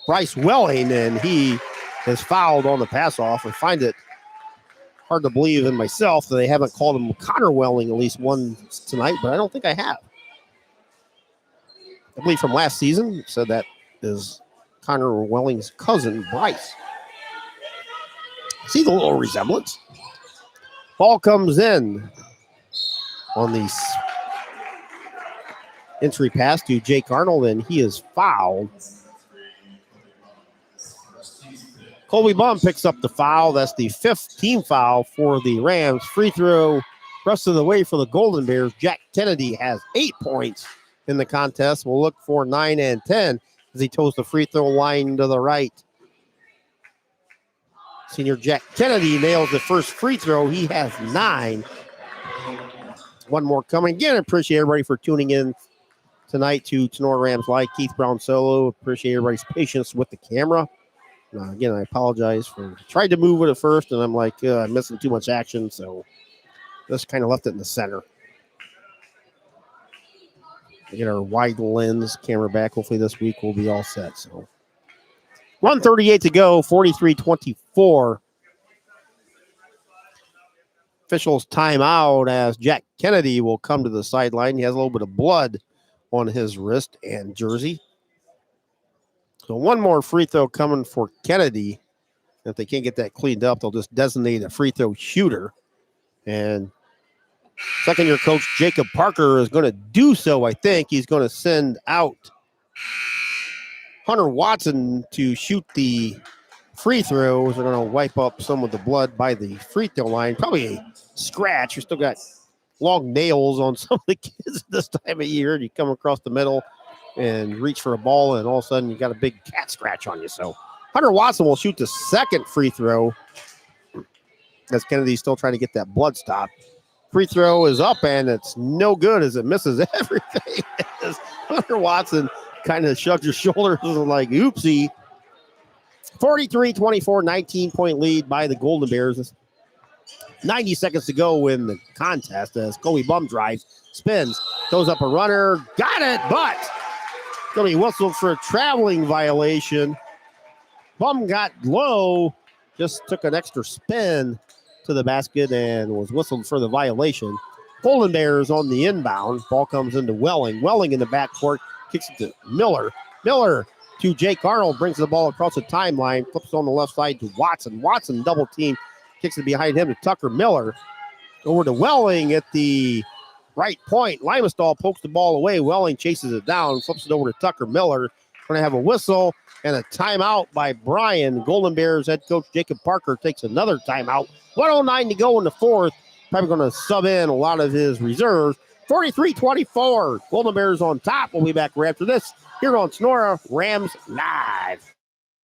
Bryce Welling, and he is fouled on the pass off. I find it hard to believe in myself that they haven't called him Connor Welling at least once tonight, but I don't think I have. I believe from last season, said that is Connor Welling's cousin, Bryce. See the little resemblance. Ball comes in on the entry pass to Jake Arnold, and he is fouled. Colby Bum picks up the foul. That's the 5th team foul for the Rams. Free throw rest of the way for the Golden Bears. Jack Kennedy has 8 points in the contest. We'll look for 9 and 10 as he toes the free throw line to the right. Senior Jack Kennedy nails the first free throw. He has 9. One more coming. Again, appreciate everybody for tuning in tonight to Tinora Rams Live. Keith Brown solo. Appreciate everybody's patience with the camera. Again, I apologize for tried to move it at first, and I'm like, I'm missing too much action, so just kind of left it in the center. We get our wide lens camera back. Hopefully this week we'll be all set. So 1:38 to go, 43-24. Officials timeout as Jack Kennedy will come to the sideline. He has a little bit of blood on his wrist and jersey. So one more free throw coming for Kennedy. If they can't get that cleaned up, they'll just designate a free throw shooter. And second-year coach Jacob Parker is going to do so, I think. He's going to send out Hunter Watson to shoot the free throws. They're going to wipe up some of the blood by the free throw line. Probably a scratch. You still got long nails on some of the kids this time of year. You come across the middle and reach for a ball, and all of a sudden you got a big cat scratch on you. So Hunter Watson will shoot the second free throw as Kennedy's still trying to get that blood stopped. Free throw is up, and it's no good as it misses everything. As Hunter Watson kind of shrugs his shoulders and like, oopsie. 43-24, 19-point lead by the Golden Bears. 90 seconds to go in the contest as Colby Bum drives, spins, throws up a runner, got it, but going to be whistled for a traveling violation. Bum got low, just took an extra spin to the basket and was whistled for the violation. Golden Bears on the inbound. Ball comes into Welling. Welling in the backcourt, kicks it to Miller. Miller to Jake Arnold, brings the ball across the timeline, flips on the left side to Watson. Watson double team, kicks it behind him to Tucker Miller. Over to Welling at the right point. Limestall pokes the ball away. Welling chases it down, flips it over to Tucker Miller. Going to have a whistle and a timeout by Bryan. Golden Bears head coach Jacob Parker takes another timeout. 1:09 to go in the fourth. Probably going to sub in a lot of his reserves. 43-24. Golden Bears on top. We'll be back right after this here on Tinora Rams Live.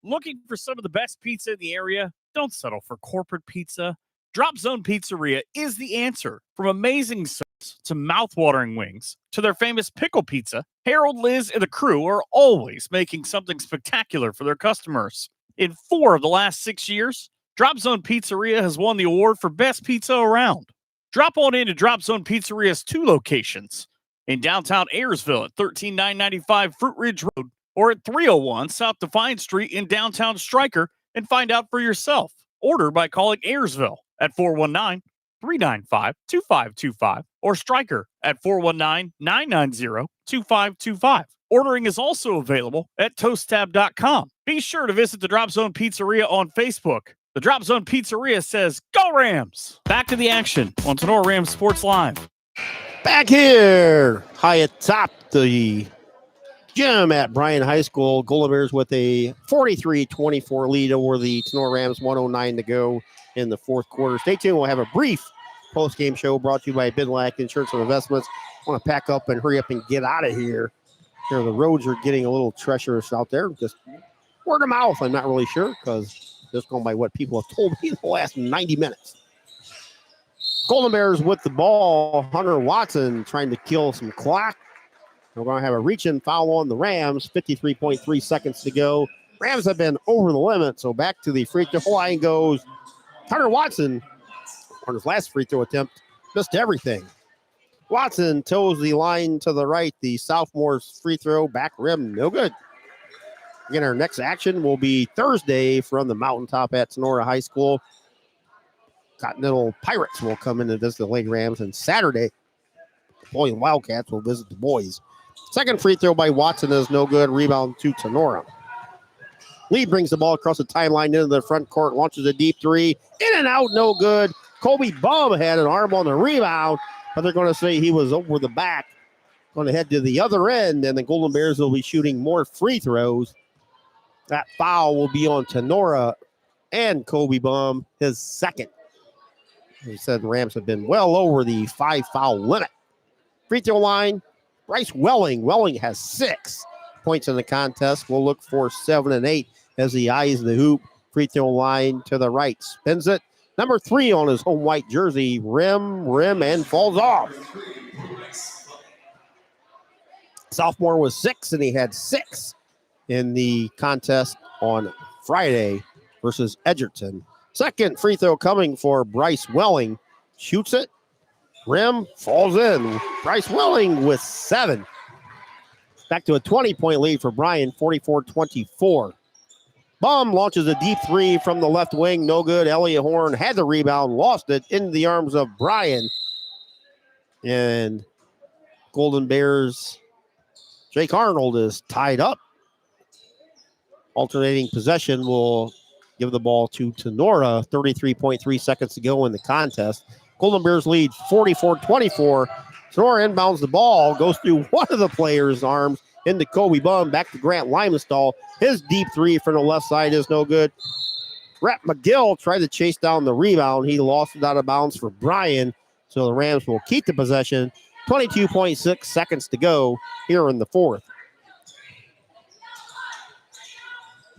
Looking for some of the best pizza in the area? Don't settle for corporate pizza. Drop Zone Pizzeria is the answer. From amazing sauce to mouth-watering wings to their famous pickle pizza, Harold, Liz, and the crew are always making something spectacular for their customers. In 4 of the last 6 years, Drop Zone Pizzeria has won the award for best pizza around. Drop on in to Drop Zone Pizzeria's 2 locations in downtown Ayersville at 13995 Fruit Ridge Road or at 301 South Defiance Street in downtown Stryker and find out for yourself. Order by calling Ayersville at 419-395-2525 or Stryker at 419-990-2525. Ordering is also available at toasttab.com. Be sure to visit the Drop Zone Pizzeria on Facebook. The Drop Zone Pizzeria says, "Go Rams!" Back to the action on Tinora Rams Sports Live. Back here, high atop the gym at Bryan High School. Golden Bears with a 43-24 lead over the Tinora Rams, 109 to go in the fourth quarter. Stay tuned. We'll have a brief post-game show brought to you by Bidlack Insurance and Investments. I want to pack up and hurry up and get out of here. Here, the roads are getting a little treacherous out there. Just word of mouth, I'm not really sure, because just going by what people have told me the last 90 minutes. Golden Bears with the ball. Hunter Watson trying to kill some clock. We're going to have a reach-in foul on the Rams. 53.3 seconds to go. Rams have been over the limit, so back to the free throw line goes Hunter Watson. On his last free throw attempt, missed everything. Watson toes the line to the right. The sophomore's free throw, back rim, no good. Again, our next action will be Thursday from the mountaintop at Tinora High School. Continental Pirates will come in and visit the Lady Rams, and Saturday, Napoleon Wildcats will visit the boys. Second free throw by Watson is no good. Rebound to Tinora. Lee brings the ball across the timeline into the front court, launches a deep three. In and out, no good. Kobe Bum had an arm on the rebound, but they're going to say he was over the back. Going to head to the other end, and the Golden Bears will be shooting more free throws. That foul will be on Tinora and Kobe Bum, his second. He said the Rams have been well over the 5-foul limit. Free throw line, Bryce Welling. Welling has 6 points in the contest. We'll look for 7 and 8 as he eyes the hoop. Free throw line to the right. Spins it. Number 3 on his home white jersey. Rim, and falls off. Sophomore was 6, and he had 6 in the contest on Friday versus Edgerton. Second free throw coming for Bryce Welling. Shoots it. Rim falls in. Bryce Welling with 7. Back to a 20-point lead for Bryan, 44-24. Bum launches a deep 3 from the left wing. No good. Elliott Horn had the rebound, lost it into the arms of Bryan. And Golden Bears, Jake Arnold is tied up. Alternating possession will give the ball to Tinora. 33.3 seconds to go in the contest. Golden Bears lead 44-24. Tinora inbounds the ball, goes through one of the players' arms into Kobe Bum, back to Grant Limenstall. His deep 3 from the left side is no good. Rhett McGill tried to chase down the rebound. He lost it out of bounds for Bryan, so the Rams will keep the possession. 22.6 seconds to go here in the fourth.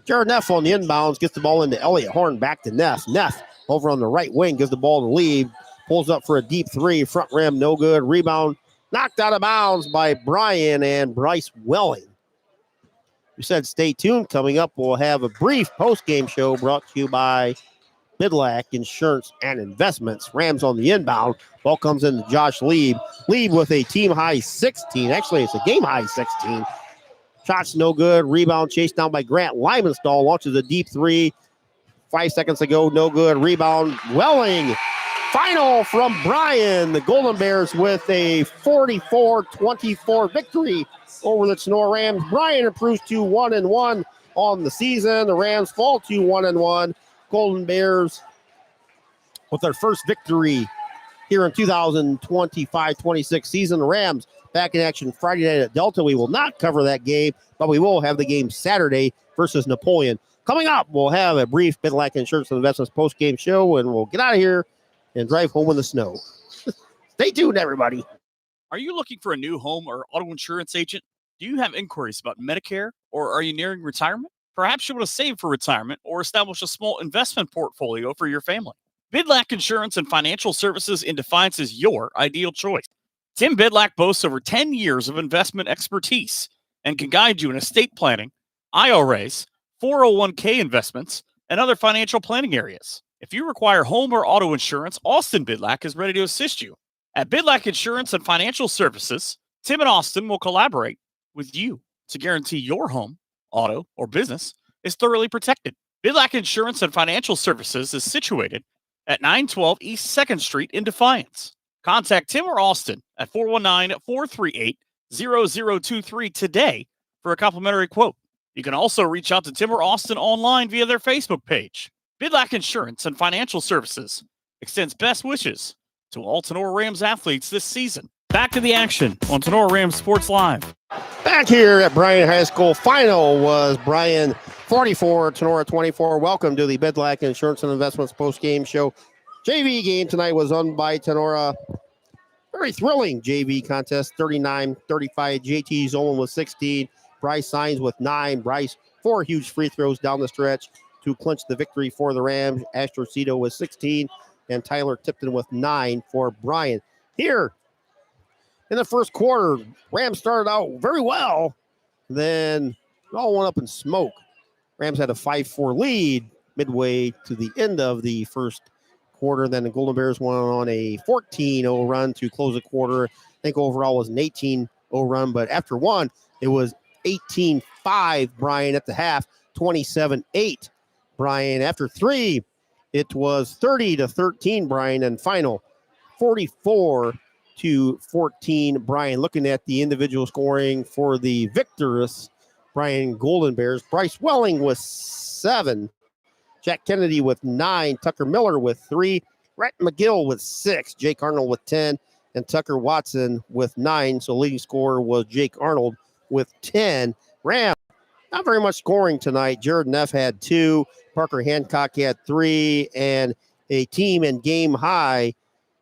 Jared Neff on the inbounds, gets the ball into Elliott Horn, back to Neff. Neff over on the right wing, gives the ball to Lee, pulls up for a deep 3, front rim, no good. Rebound knocked out of bounds by Bryan and Bryce Welling. We said stay tuned. Coming up, we'll have a brief post-game show brought to you by Bidlack Insurance and Investments. Rams on the inbound. Ball comes into Josh Lieb. Lieb with a team-high 16. Actually, it's a game-high 16. Shots no good. Rebound chased down by Grant Limenstall. Launches a deep 3. 5 seconds to go. No good. Rebound. Welling. Final from Bryan. The Golden Bears with a 44-24 victory over the Tinora Rams. Bryan improves to 1-1 on the season. The Rams fall to 1-1. Golden Bears with their first victory here in 2025-26 season. The Rams back in action Friday night at Delta. We will not cover that game, but we will have the game Saturday versus Napoleon. Coming up, we'll have a brief Bidlack Insurance and Investments post-game show, and we'll get out of here and drive home in the snow. Stay tuned, everybody. Are you looking for a new home or auto insurance agent? Do you have inquiries about Medicare, or are you nearing retirement? Perhaps you want to save for retirement or establish a small investment portfolio for your family. Bidlack Insurance and Financial Services in Defiance is your ideal choice. Tim Bidlack boasts over 10 years of investment expertise and can guide you in estate planning, IRAs, 401k investments, and other financial planning areas. If you require home or auto insurance, Austin Bidlack is ready to assist you. At Bidlack Insurance and Financial Services, Tim and Austin will collaborate with you to guarantee your home, auto, or business is thoroughly protected. Bidlack Insurance and Financial Services is situated at 912 East 2nd Street in Defiance. Contact Tim or Austin at 419-438-0023 today for a complimentary quote. You can also reach out to Tim or Austin online via their Facebook page. Bidlack Insurance and Financial Services extends best wishes to all Tinora Rams athletes this season. Back to the action on Tinora Rams Sports Live. Back here at Bryan High School, final was Bryan 44, Tinora 24. Welcome to the Bidlack Insurance and Investments post-game show. JV game tonight was won by Tinora. Very thrilling JV contest, 39-35. JT Zolan with 16. Bryce Signs with 9. Bryce, 4 huge free throws down the stretch to clinch the victory for the Rams. Astrocito with 16. And Tyler Tipton with 9 for Bryan. Here in the first quarter, Rams started out very well. Then it all went up in smoke. Rams had a 5-4 lead midway to the end of the first quarter. Then the Golden Bears went on a 14-0 run to close the quarter. I think overall was an 18-0 run, but after one, it was 18-5 Bryan at the half, 27-8 Bryan. After three, it was 30-13 Bryan, and final 44-14 Bryan. Looking at the individual scoring for the victorious Bryan Golden Bears, Bryce Welling with 7. Jack Kennedy with 9, Tucker Miller with 3, Rhett McGill with 6, Jake Arnold with 10, and Tucker Watson with 9. So leading scorer was Jake Arnold with 10. Rams, not very much scoring tonight. Jared Neff had 2, Parker Hancock had 3, and a team and game high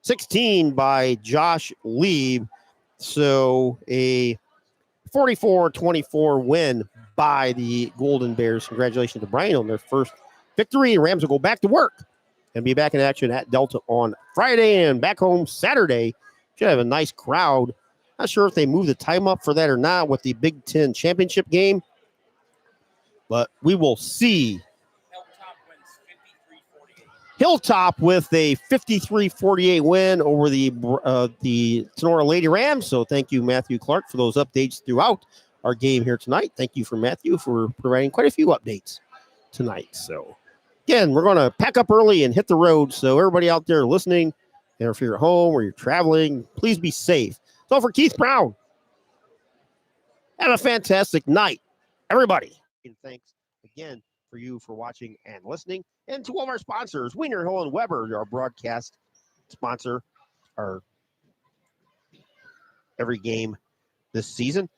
16 by Josh Lieb. So a 44-24 win by the Golden Bears. Congratulations to Bryan on their first victory. Rams will go back to work and be back in action at Delta on Friday and back home Saturday. Should have a nice crowd. Not sure if they move the time up for that or not with the Big Ten championship game, but we will see. Hilltop with a 53-48 win over the Tinora Lady Rams. So thank you, Matthew Clark, for those updates throughout our game here tonight. Thank you for Matthew for providing quite a few updates tonight. So again, we're going to pack up early and hit the road. So everybody out there listening, and if you're at home or you're traveling, please be safe. So for Keith Brown, have a fantastic night, everybody. And thanks again for you for watching and listening. And to all of our sponsors, Wiener Hill and Weber, our broadcast sponsor, our every game this season.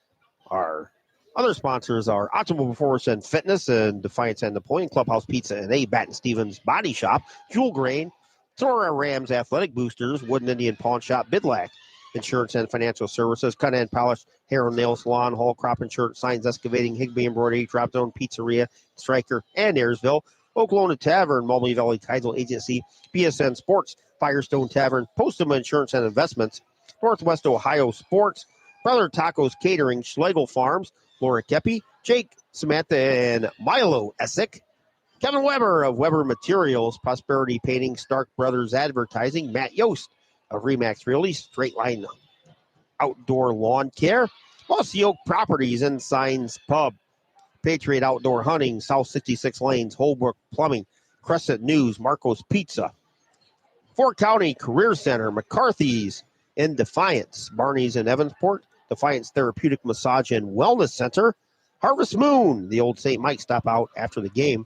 Our other sponsors are Optimal Performance and Fitness and Defiance and Napoleon, Clubhouse Pizza and A. Batten Stevens Body Shop, Jewel Grain, Tinora Rams Athletic Boosters, Wooden Indian Pawn Shop, Bidlack Insurance and Financial Services, Cut and Polish, Hair and Nail Salon, Hall Crop Insurance, Signs Excavating, Higby Embroidery, Drop Zone Pizzeria, Stryker, and Airsville, Oklahoma Tavern, Mulberry Valley Title Agency, BSN Sports, Firestone Tavern, Postuma Insurance and Investments, Northwest Ohio Sports, Brother Tacos Catering, Schlegel Farms, Laura Kepi, Jake, Samantha, and Milo Essick, Kevin Weber of Weber Materials, Prosperity Painting, Stark Brothers Advertising, Matt Yost of Remax Realty, Straight Line Outdoor Lawn Care, Mossy Oak Properties and Signs Pub, Patriot Outdoor Hunting, South 66 Lanes, Holbrook Plumbing, Crescent News, Marco's Pizza, Fort County Career Center, McCarthy's in Defiance, Barney's in Evansport, Defiance Therapeutic Massage and Wellness Center, Harvest Moon, the old St. Mike stop out after the game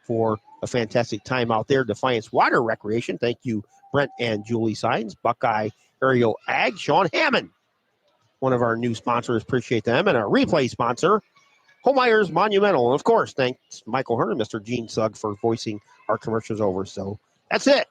for a fantastic time out there. Defiance Water Recreation, thank you, Brent and Julie Signs, Buckeye Aerial Ag, Sean Hammond, one of our new sponsors, appreciate them, and our replay sponsor, Homeyer's Monumental. And of course, thanks Michael Hearn and Mr. Gene Sugg for voicing our commercials over. So that's it.